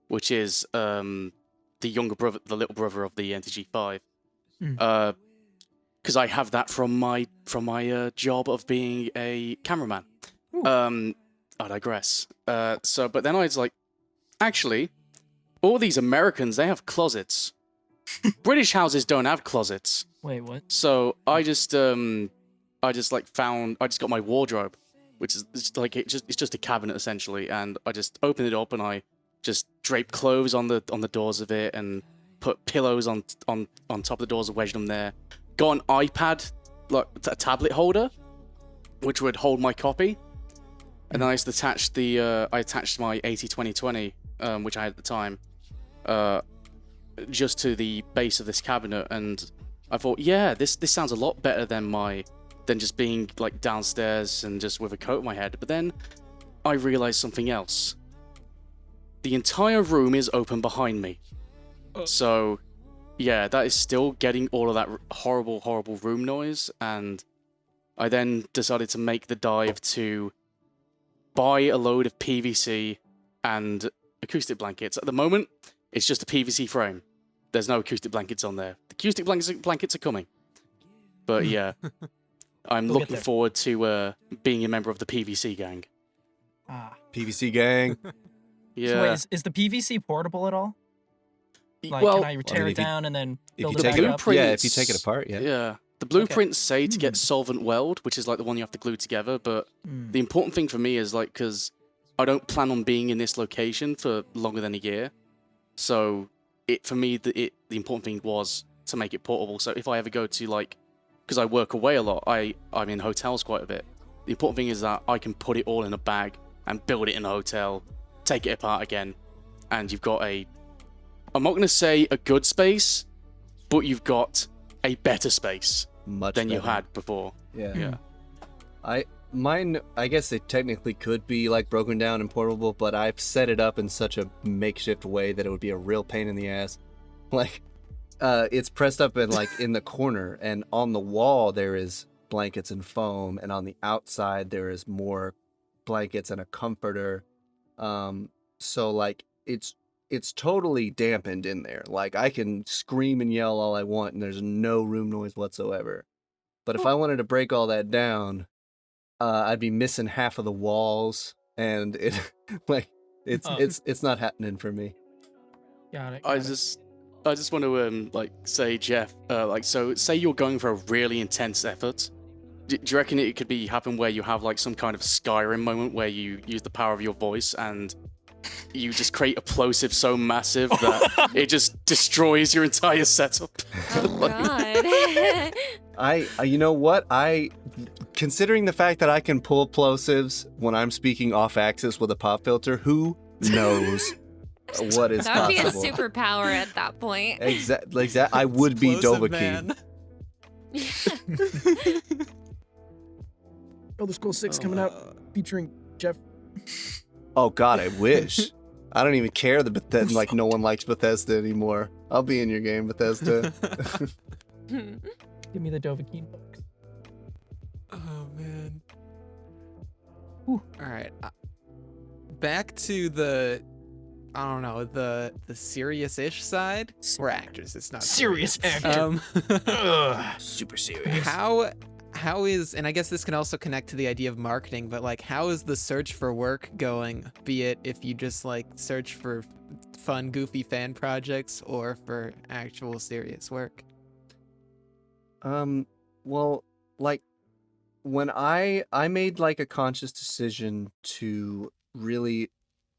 which is the little brother of the NTG5. Because I have that from my job of being a cameraman. I digress. But then I was like, actually, all these Americans, they have closets. British houses don't have closets. Wait, what? So I just got my wardrobe, which is it's just a cabinet essentially, and I just opened it up and I just draped clothes on the doors of it and put pillows on top of the doors and wedged them there. Got an iPad, like a tablet holder, which would hold my copy, and then I just attached my AT2020, which I had at the time, just to the base of this cabinet, and I thought, yeah, this sounds a lot better than just being like downstairs and just with a coat on my head. But then I realized something else. The entire room is open behind me. So yeah, that is still getting all of that horrible room noise, and I then decided to make the dive to buy a load of PVC and acoustic blankets. At the moment, it's just a PVC frame. There's no acoustic blankets on there. The acoustic blankets are coming. But yeah, I'm We'll get looking there. forward to being a member of the PVC gang. PVC gang. Yeah. So wait, is the PVC portable at all? Like, well, can I tear mean, it if you- down and then If build you it take back it, up? Blueprint- yeah, if you take it apart, yeah. Yeah. The blueprints say to get solvent weld, which is like the one you have to glue together, but the important thing for me is like, because I don't plan on being in this location for longer than a year. So for me, the important thing was to make it portable. So if I ever go to like, because I work away a lot, I'm in hotels quite a bit. The important thing is that I can put it all in a bag and build it in a hotel, take it apart again, and you've got I'm not going to say a good space, but you've got a better space Much than you better. had before. Yeah. Mine, I guess it technically could be like broken down and portable, but I've set it up in such a makeshift way that it would be a real pain in the ass. Like, it's pressed up in like in the corner, and on the wall there is blankets and foam, and on the outside there is more blankets and a comforter. So like it's totally dampened in there. Like I can scream and yell all I want and there's no room noise whatsoever. But if I wanted to break all that down, I'd be missing half of the walls, and it's not happening for me. Got it. I just want to say, Jeff, so say you're going for a really intense effort. Do you reckon it could happen where you have like some kind of Skyrim moment where you use the power of your voice and you just create a plosive so massive that it just destroys your entire setup? Oh God. You know what? Considering the fact that I can pull plosives when I'm speaking off axis with a pop filter, who knows what is That would be a possible? superpower at that point. Exactly. I would be Explosive Dovahkiin. man. Elder Scrolls 6 coming out featuring Jeff. Oh God, I wish. I don't even care that Bethesda, like no one likes Bethesda anymore. I'll be in your game, Bethesda. Give me the Dovahkiin books. Oh man. Whew. All right. Back to the serious-ish side. We're actors. It's not Serious actor. Super serious. How is, and I guess this can also connect to the idea of marketing, but like how is the search for work going? Be it if you just like search for fun, goofy fan projects or for actual serious work. Well, like when I made like a conscious decision to really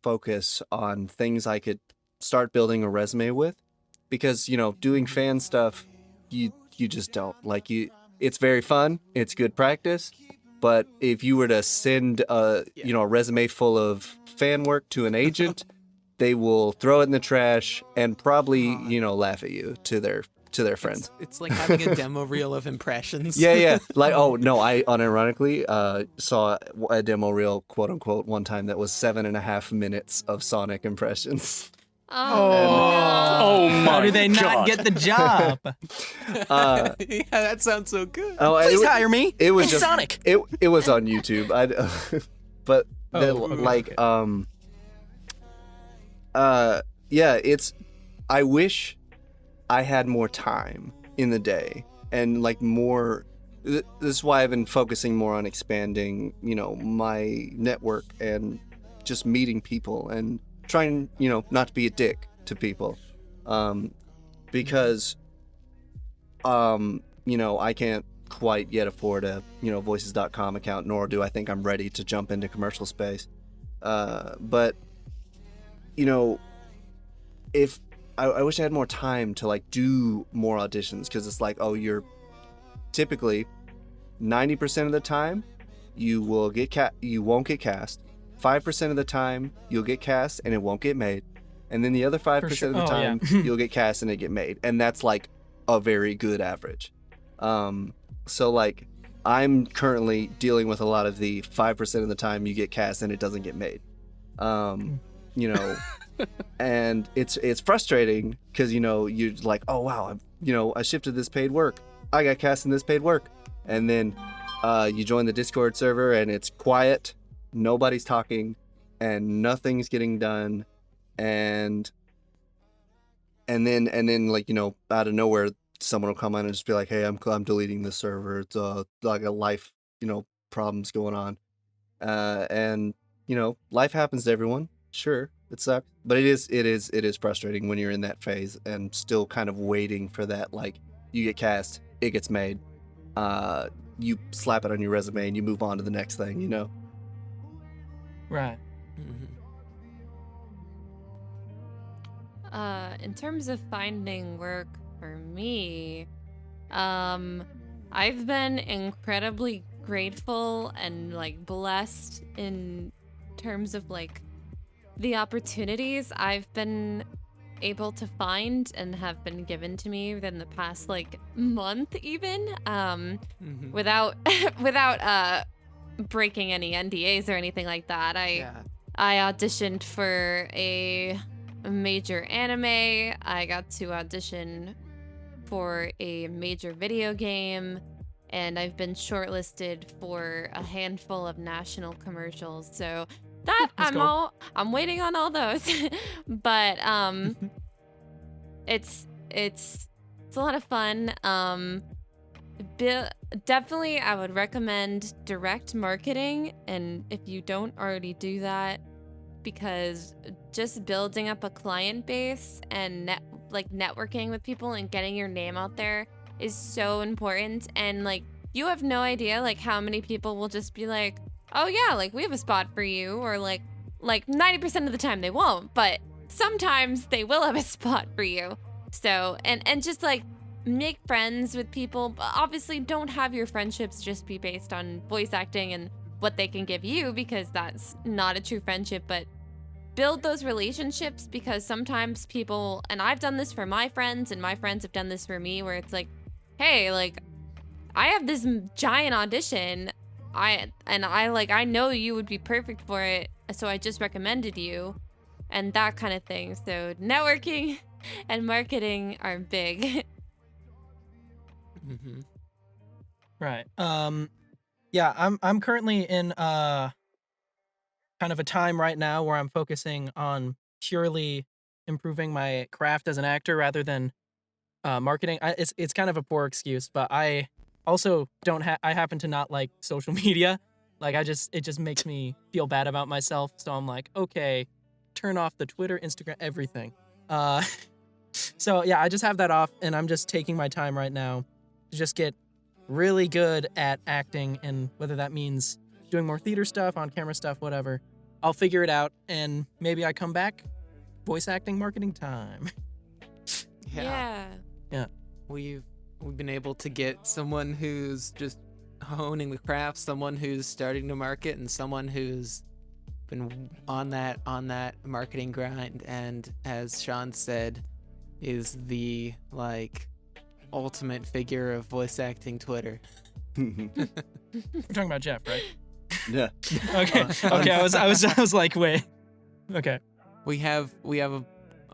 focus on things I could start building a resume with, because doing fan stuff, you just don't like it's very fun, it's good practice, but if you were to send a resume full of fan work to an agent, they will throw it in the trash and probably laugh at you to their friends. It's like having a demo reel of impressions. Yeah. Like, oh no, I unironically saw a demo reel, quote unquote, one time that was 7.5 minutes of Sonic impressions. Oh my! How do they not God. get the job? Yeah, that sounds so good. Please hire me. It was It's just Sonic. It was on YouTube. But I wish I had more time in the day and like more. This is why I've been focusing more on expanding, my network and just meeting people and trying, not to be a dick to people, because, I can't quite yet afford a, voices.com account, nor do I think I'm ready to jump into commercial space. But, if I wish I had more time to like do more auditions, because it's like, oh, you're typically 90% of the time you will you won't get cast. 5% of the time you'll get cast and it won't get made, and then the other 5% of the time you'll get cast and it get made, and that's like a very good average. So like I'm currently dealing with a lot of the 5% of the time you get cast and it doesn't get made. And it's frustrating because you're like, oh wow, I shifted this paid work, I got cast in this paid work, and then you join the Discord server and it's quiet, nobody's talking, and nothing's getting done, and then like out of nowhere someone will come on and just be like, hey, I'm deleting this server, it's like a life problems going on, and life happens to everyone. Sure, it sucks, but it is frustrating when you're in that phase and still kind of waiting for that, like you get cast, it gets made, you slap it on your resume and you move on to the next thing, Right. In terms of finding work for me, I've been incredibly grateful and like blessed in terms of like the opportunities I've been able to find and have been given to me within the past like month even, without breaking any NDAs or anything like that. I auditioned for a major anime. I got to audition for a major video game, and I've been shortlisted for a handful of national commercials. So that That's cool. I'm waiting on all those. But it's a lot of fun. Definitely I would recommend direct marketing, and if you don't already do that, because just building up a client base and networking with people and getting your name out there is so important. And like, you have no idea like how many people will just be like, oh yeah, like we have a spot for you, or like 90% of the time they won't, but sometimes they will have a spot for you. So and just like make friends with people, but obviously don't have your friendships just be based on voice acting and what they can give you, because that's not a true friendship. But build those relationships, because sometimes people, and I've done this for my friends and my friends have done this for me, where it's like, hey, like I have this giant audition, I know you would be perfect for it, so I just recommended you, and that kind of thing. So networking and marketing are big. Mm-hmm. Right. Yeah, I'm currently in kind of a time right now where I'm focusing on purely improving my craft as an actor rather than marketing. It's kind of a poor excuse, but I also don't I happen to not like social media. Like it just makes me feel bad about myself. So I'm like, okay, turn off the Twitter, Instagram, everything. So yeah, I just have that off, and I'm just taking my time right now to just get really good at acting, and whether that means doing more theater stuff, on camera stuff, whatever. I'll figure it out, and maybe I come back. Voice acting marketing time. Yeah. We've been able to get someone who's just honing the craft, someone who's starting to market, and someone who's been on that marketing grind, and as Sean said, is the like ultimate figure of voice acting Twitter. We're talking about Jeff, right? Yeah. Okay. Okay. I was like, wait. Okay. We have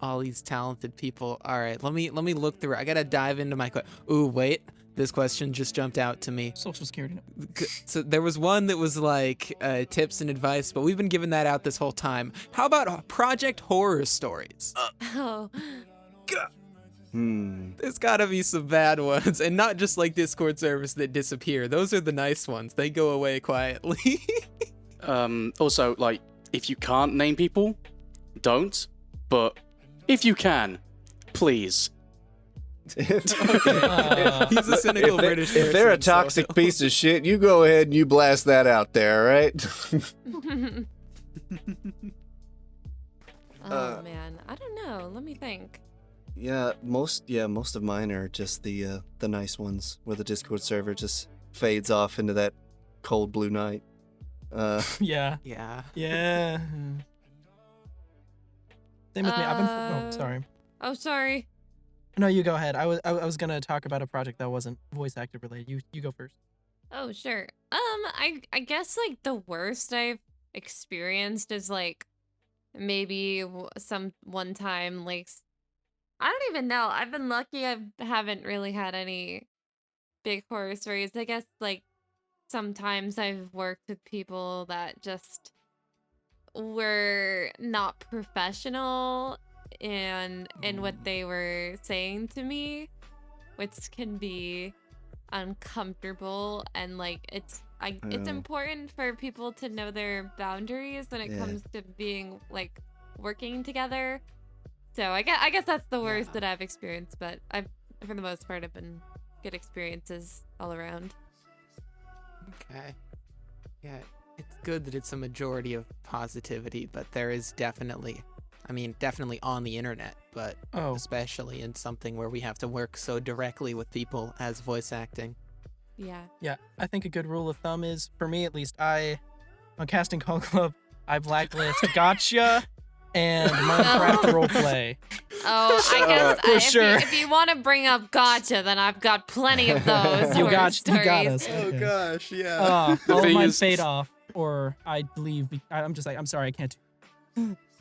all these talented people. All right, let me look through. I gotta dive into my Ooh, wait. This question just jumped out to me. Social Security number. So there was one that was like tips and advice, but we've been giving that out this whole time. How about Project Horror Stories? Oh. There's gotta be some bad ones, and not just like Discord servers that disappear. Those are the nice ones. They go away quietly. Also, like, if you can't name people, don't. But if you can, please. He's a cynical British person. If they're a so toxic piece of shit, you go ahead and you blast that out there, right? Oh man, I don't know. Let me think. Yeah, most of mine are just the nice ones, where the Discord server just fades off into that cold blue night. Yeah. Yeah. Yeah. Same with me. Oh, sorry. Oh, sorry. No, you go ahead. I was gonna talk about a project that wasn't voice actor related. You go first. Oh, sure. I guess like the worst I've experienced is like maybe some one time like I don't even know. I've been lucky. I haven't really had any big horror stories. I guess like sometimes I've worked with people that just were not professional in what they were saying to me, which can be uncomfortable. And like it's important for people to know their boundaries when it comes to being like working together. So I guess that's the worst that I've experienced, but for the most part, I've been good experiences all around. Okay. Yeah, it's good that it's a majority of positivity, but there is definitely on the internet, but especially in something where we have to work so directly with people as voice acting. Yeah. Yeah, I think a good rule of thumb is, for me at least, on Casting Call Club, I blacklist gotcha and Minecraft roleplay. Oh, I guess sure. If you want to bring up gotcha, then I've got plenty of those. You got stories. us. Oh Okay. gosh, yeah. All of thing mine is- fade off, or I leave. I'm just like, I'm sorry, I can't.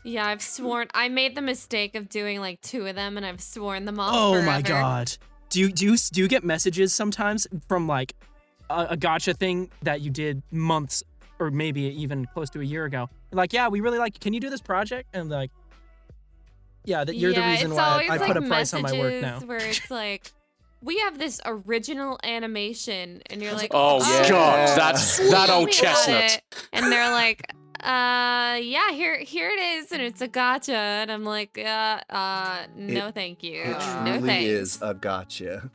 Yeah, I've sworn. I made the mistake of doing like 2 of them, and I've sworn them off. Oh forever. my god. Do you get messages sometimes from like a gotcha thing that you did months or maybe even close to a year ago. Like, yeah, we really like. Can you do this project? And like, yeah, that you're the reason it's why always I like put a price on my work now. messages where it's like, we have this original animation, and you're like, Oh yeah. God, that's that old we got chestnut. it." And they're like, yeah, here it is, and it's a gotcha, and I'm like, no, thank you, It no truly thanks. is a gotcha.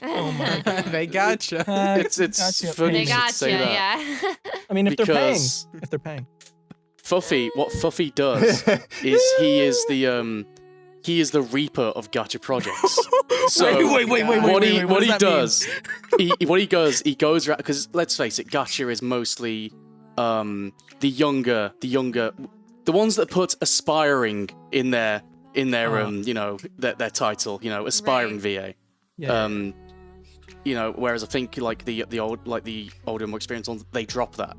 Oh my God. They gotcha. It's Gotcha. funny They you should gotcha, say that. yeah. I mean, if Because- they're paying. Fuffy, what Fuffy does is he is the reaper of gacha projects. So Wait, what he does that does, he goes around, because let's face it, gacha is mostly the younger, the ones that put aspiring in their their title, aspiring VA. Yeah. Whereas I think like the older, more experienced ones, they drop that.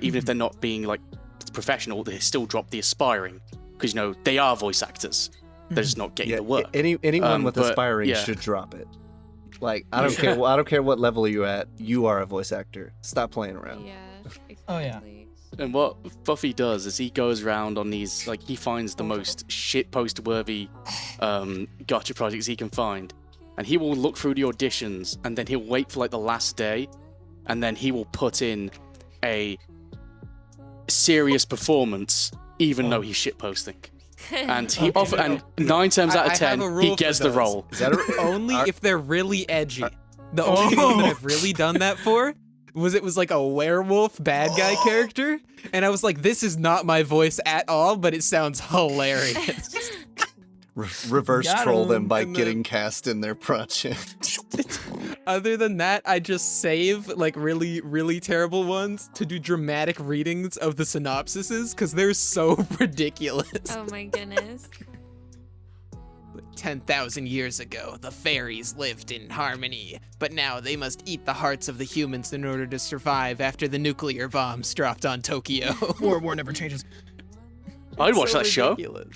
Even if they're not being like professional, they still drop the aspiring, because they are voice actors. They're just not getting the work. Anyone with but, aspiring yeah. should drop it. Like, I don't care. I don't care what level you're at. You are a voice actor. Stop playing around. Yeah, exactly. Oh, yeah. And what Fuffy does is he goes around on these, like, he finds the most shitpost-worthy gacha projects he can find, and he will look through the auditions, and then he'll wait for like the last day, and then he will put in a serious performance, even though he's shitposting. And he and 9 times out of I have 10 a rule he for gets the those. role. Is that Only if they're really edgy. The only one that I've really done that for was like a werewolf bad guy character, and I was like, this is not my voice at all, but it sounds hilarious. reverse Got troll him. them by And getting cast in their project? Other than that, I just save like really, really terrible ones to do dramatic readings of the synopsises, because they're so ridiculous. Oh my goodness. 10,000 years ago, the fairies lived in harmony, but now they must eat the hearts of the humans in order to survive after the nuclear bombs dropped on Tokyo. War never changes. I'd watch So that show. ridiculous.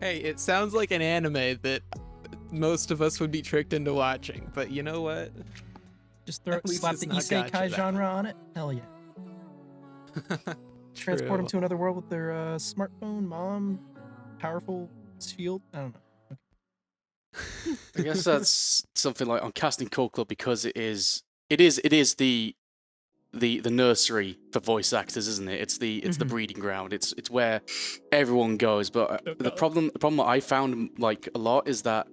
Hey, it sounds like an anime that most of us would be tricked into watching, but you know what? Just At least slap it's the not isekai gacha that genre on it. Hell yeah. Transport them to another world with their smartphone, mom, powerful shield. I don't know. I guess that's something like on Casting Call Club, because it is the nursery for voice actors, isn't it? It's the breeding ground. It's where everyone goes. But the problem that I found like a lot is that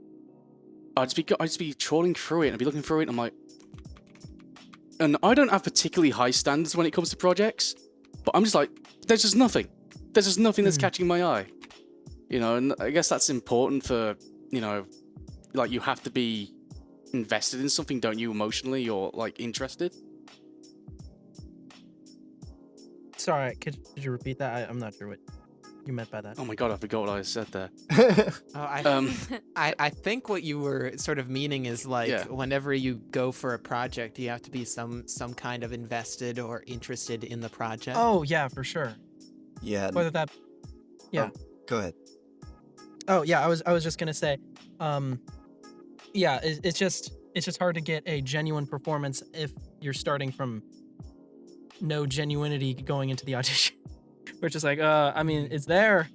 I'd just be trawling through it and I'd be looking through it and I'm like, and I don't have particularly high standards when it comes to projects, but I'm just like, there's just nothing that's catching my eye, and I guess that's important for, like, you have to be invested in something, don't you, emotionally, or like interested. Sorry, could you repeat that? I'm not sure what you meant by that. Oh my god, I forgot what I said there. I think what you were sort of meaning is like, Yeah. whenever you go for a project, you have to be some kind of invested or interested in the project. Oh yeah, for sure. Yeah. Whether that. Yeah. Go ahead. Oh yeah, I was just gonna say, yeah, it's just hard to get a genuine performance if you're starting from no genuinity going into the audition. We're just like, I mean, it's there,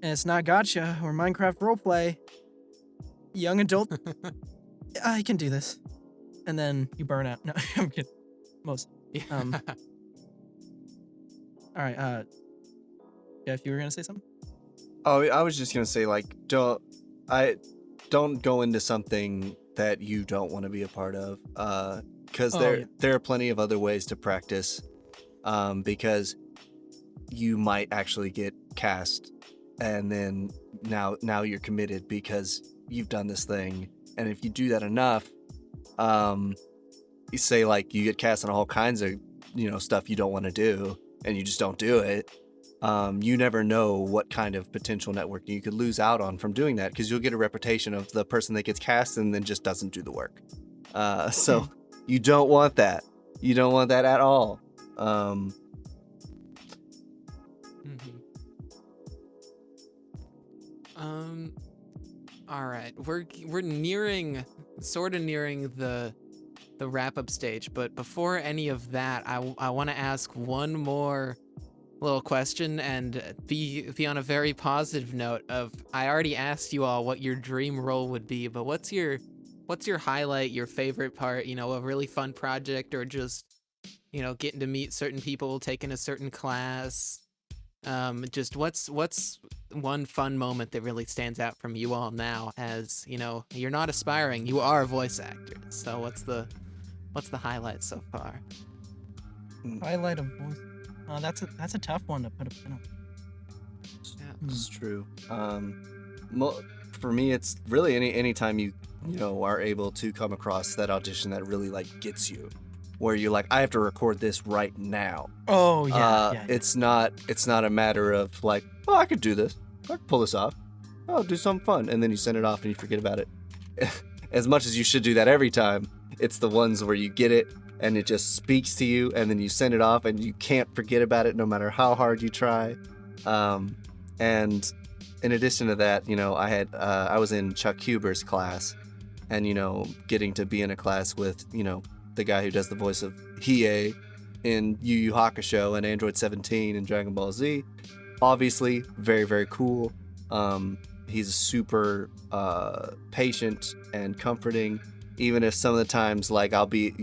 and it's not gotcha or Minecraft roleplay. Young adult, I can do this, and then you burn out. No, I'm kidding. Most. All right. Jeff, you were gonna say something? Oh, I was just gonna say, like, don't go into something that you don't want to be a part of, because there are plenty of other ways to practice, because you might actually get cast, and then now you're committed because you've done this thing, and if you do that enough, you say, like, you get cast on all kinds of stuff you don't want to do, and you just don't do it. You never know what kind of potential networking you could lose out on from doing that, because you'll get a reputation of the person that gets cast and then just doesn't do the work. So you don't want that. You don't want that at all. All right, we're nearing, sort of nearing the wrap up stage, but before any of that, I want to ask one more little question and be on a very positive note. Of I already asked you all what your dream role would be, but what's your highlight, your favorite part? You know, a really fun project, or just getting to meet certain people, taking a certain class. Just what's one fun moment that really stands out from you all now? As you're not aspiring, you are voice actors. So what's the highlight so far? Highlight of voice. That's a tough one to put a pin on. Yeah. It's true. For me, it's really any time you are able to come across that audition that really like gets you, where you're like, I have to record this right now. Oh yeah. It's not a matter of like, oh, I could do this, I could pull this off, oh, do something fun, and then you send it off and you forget about it. As much as you should do that every time, it's the ones where you get it and it just speaks to you, and then you send it off and you can't forget about it no matter how hard you try. And in addition to that, I was in Chuck Huber's class, and getting to be in a class with the guy who does the voice of Hiei in Yu Yu Hakusho and Android 17 and Dragon Ball Z, obviously very, very cool. He's super patient and comforting, even if some of the times like I'll be,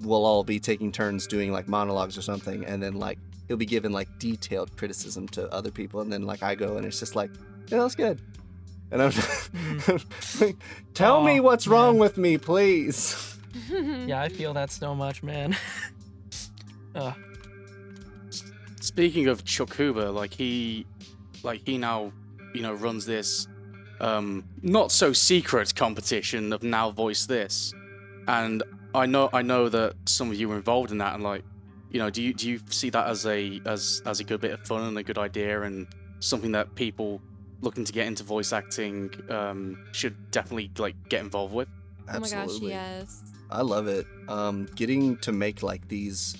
we'll all be taking turns doing like monologues or something, and then like he'll be giving like detailed criticism to other people, and then like I go and it's just like, yeah, that's good. And I'm like, tell me what's wrong with me, please. Yeah, I feel that so much, man. Speaking of Chuck Huber, he now, runs this not so secret competition of Now Voice This, and I know that some of you were involved in that, and do you see that as a good bit of fun and a good idea, and something that people looking to get into voice acting should definitely get involved with? Absolutely. Oh my gosh, yes. I love it. Getting to make like these,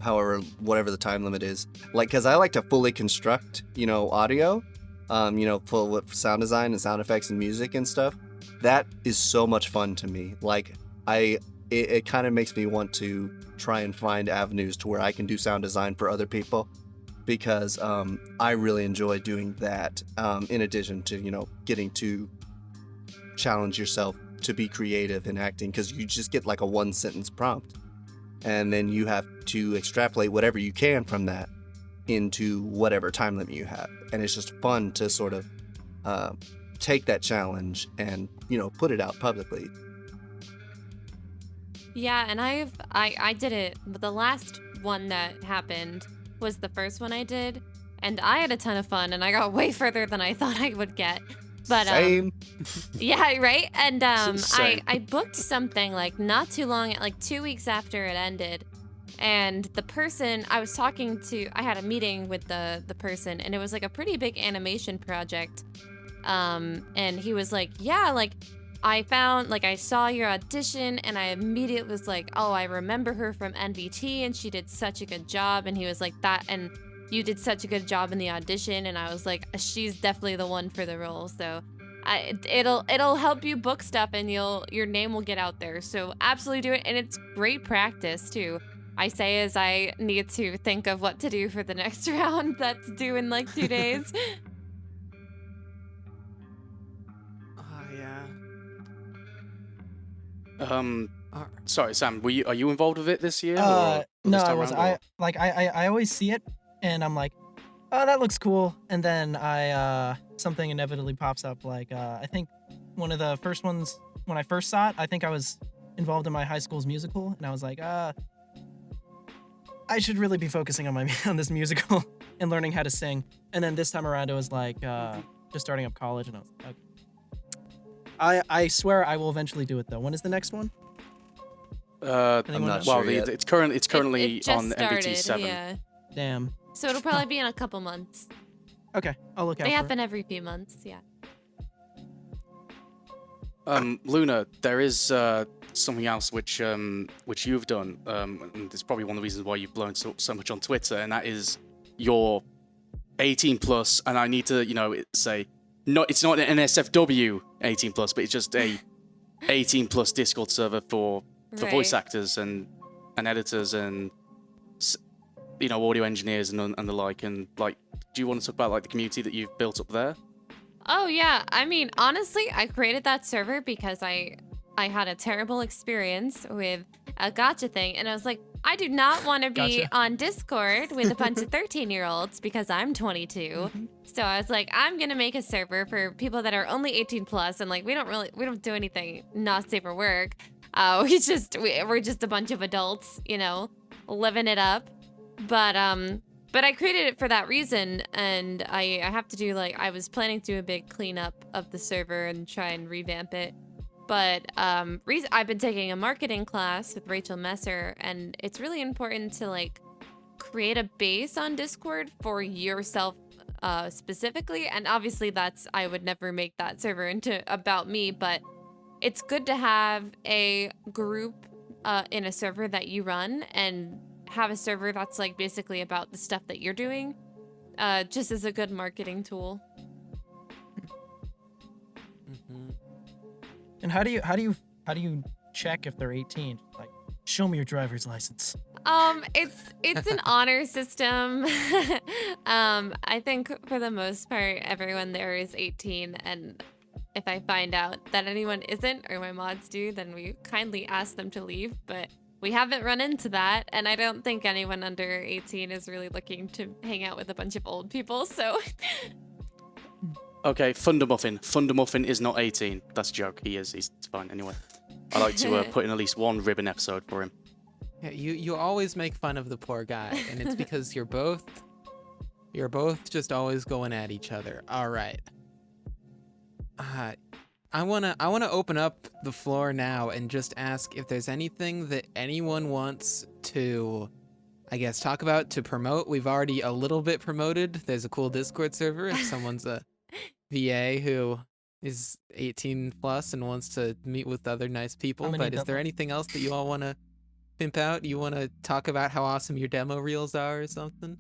however, whatever the time limit is, because I like to fully construct, audio, full with sound design and sound effects and music and stuff. That is so much fun to me. It kind of makes me want to try and find avenues to where I can do sound design for other people, because I really enjoy doing that. In addition to, getting to challenge yourself to be creative in acting, because you just get like a one sentence prompt, and then you have to extrapolate whatever you can from that into whatever time limit you have, and it's just fun to sort of take that challenge and put it out publicly. Yeah, and I did it, but the last one that happened was the first one I did, and I had a ton of fun, and I got way further than I thought I would get. But Same. yeah, right? And Same. I booked something not too long, 2 weeks after it ended. And the person I was talking to, I had a meeting with the person, and it was a pretty big animation project. And he was like, yeah, I found, I saw your audition, and I immediately was like, oh, I remember her from NVT, and she did such a good job. And he was like, that, and you did such a good job in the audition. And I was like, she's definitely the one for the role. So it'll help you book stuff, and your name will get out there. So absolutely do it. And it's great practice too. I say as I need to think of what to do for the next round that's due in 2 days. Sorry, Sam. Are you involved with it this year? No, this I time was. around, or- I always see it, and I'm like, oh, that looks cool. And then something inevitably pops up. I think one of the first ones when I first saw it, I think I was involved in my high school's musical, and I was like, I should really be focusing on on this musical and learning how to sing. And then this time around, it was just starting up college, and I was like, okay. I swear I will eventually do it though. When is the next one? I'm not sure yet. It's currently It just on started, MVT 7. yeah. Damn. So it'll probably be in a couple months. Okay, I'll look out They for happen every few months, yeah. Luna, there is something else which you've done, and it's probably one of the reasons why you've blown so much on Twitter, and that is your 18 plus. And I need to say, it's not an NSFW 18 plus, but it's just a 18 plus Discord server for voice Right. actors and editors and audio engineers and the like. And like, do you want to talk about like the community that you've built up there? Oh yeah, I mean, honestly, I created that server because I had a terrible experience with a gacha thing, and I was like, I do not want to be Gotcha. on Discord with a bunch of 13-year-olds because I'm 22. So I was like, I'm gonna make a server for people that are only 18 plus, and like we don't do anything not safe for work. We're just a bunch of adults, living it up. But I created it for that reason, and I have to do I was planning to do a big cleanup of the server and try and revamp it. But I've been taking a marketing class with Rachel Messer, and it's really important to create a base on Discord for yourself specifically. And obviously I would never make that server into about me, but it's good to have a group in a server that you run and have a server that's basically about the stuff that you're doing, just as a good marketing tool. Mm-hmm. And how do you check if they're 18? Like, show me your driver's license. It's an honor system. I think for the most part, everyone there is 18, and if I find out that anyone isn't, or my mods do, then we kindly ask them to leave, but we haven't run into that, and I don't think anyone under 18 is really looking to hang out with a bunch of old people, so... Okay, Fundamuffin. Fundamuffin is not 18. That's a joke. He is. He's fine anyway. I like to put in at least one ribbon episode for him. Yeah, you always make fun of the poor guy, and it's because you're both just always going at each other. All right. I wanna open up the floor now and just ask if there's anything that anyone wants to, I guess, talk about, to promote. We've already a little bit promoted. There's a cool Discord server if someone's a VA who is 18 plus and wants to meet with other nice people. gonna But need is that there one. anything else that you all want to pimp out? You want to talk about how awesome your demo reels are or something?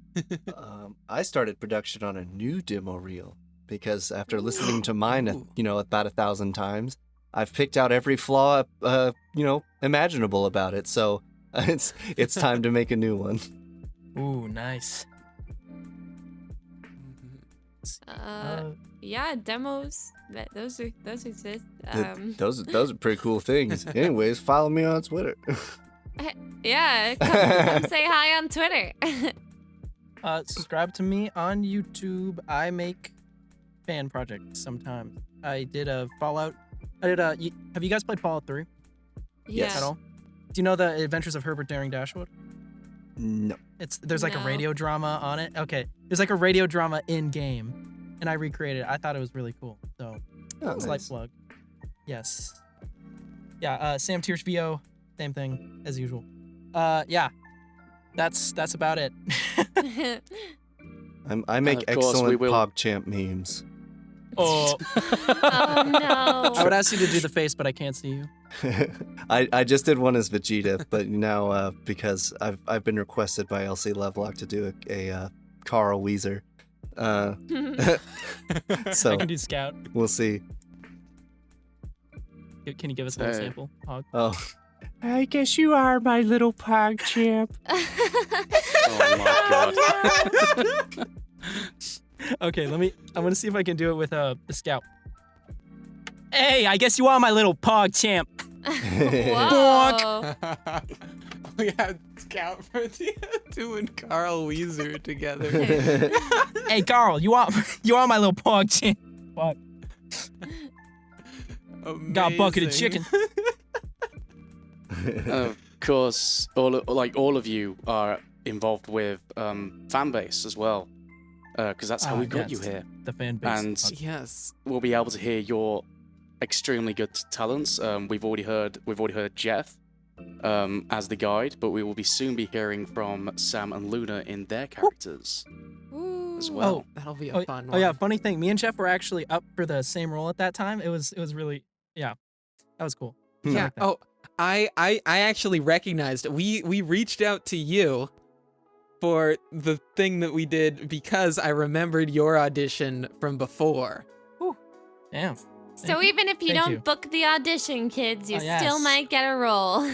I started production on a new demo reel because after listening to mine, Ooh. about 1,000 times, I've picked out every flaw, imaginable about it. So it's time to make a new one. Ooh, nice. Yeah, demos. Those exist. Those are pretty cool things. Anyways, follow me on Twitter. Yeah, come say hi on Twitter. Subscribe to me on YouTube. I make fan projects sometimes. I did a Fallout. Have you guys played Fallout 3 Yes. at all? Do you know the Adventures of Herbert Daring Dashwood? No. There's a No. radio drama on it. Okay, there's a radio drama in game, and I recreated it. I thought it was really cool. So Oh, slight nice. plug. Yes. Yeah. SamThiersch VO, same thing as usual. Yeah. That's about it. I make of course, we excellent will- PogChamp memes. Oh, Oh no. I would ask you to do the face, but I can't see you. I just did one as Vegeta, but now because I've been requested by LC Lovelock to do a Carl Weezer. So I can do Scout. we'll see. Can you give us a little Hey. sample, Hog? Oh, I guess you are my little PogChamp. Oh my god. Okay, I'm gonna see if I can do it with the Scout. Hey, I guess you are my little pog champ. Whoa. We had Scout for doing Carl Weezer together. Hey, Carl, you are my little pog champ. Fuck. Got a bucket of Amazing. chicken. Of course, all of you are involved with FanBase as well, because that's how we got you yes. here. The fan base. And Yes. we'll be able to hear your extremely good talents. We've already heard Jeff as the guide, but we will soon be hearing from Sam and Luna in their characters as Ooh. well. That'll be a fun Oh one. yeah, funny thing. Me and Jeff were actually up for the same role at that time. It was really, yeah, that was cool. I Yeah. like that. Oh, I actually recognized we reached out to you for the thing that we did because I remembered your audition from before. Damn. So even if you Thank don't you. book the audition, kids, you Oh, yes. still might get a role.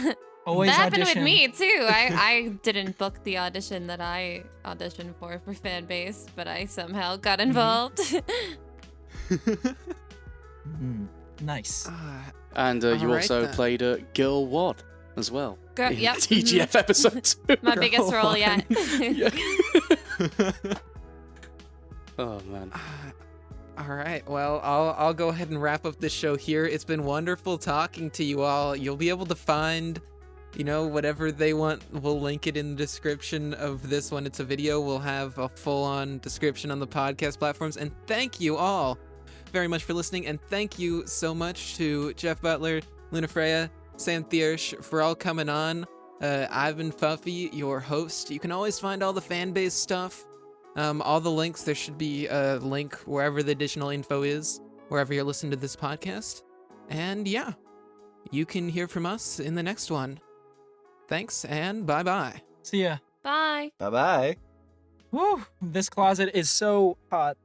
Always that happened audition. with me too. I didn't book the audition that I auditioned for FanBase, but I somehow got involved. Nice. And you Alright also then. played Girl Wad as well. Girl- in yep. TGF episode 2. My biggest role yet. Yeah. Oh man. All right. Well, I'll go ahead and wrap up this show here. It's been wonderful talking to you all. You'll be able to find, whatever they want. We'll link it in the description of this one. It's a video. We'll have a full-on description on the podcast platforms. And thank you all very much for listening. And thank you so much to GeoffButler, Lunafreya, SamThiersch for all coming on. I've been Fuffy, your host. You can always find all the FanBase stuff. All the links, there should be a link wherever the additional info is, wherever you're listening to this podcast. And yeah, you can hear from us in the next one. Thanks, and bye-bye. See ya. Bye. Bye bye. Woo! This closet is so hot.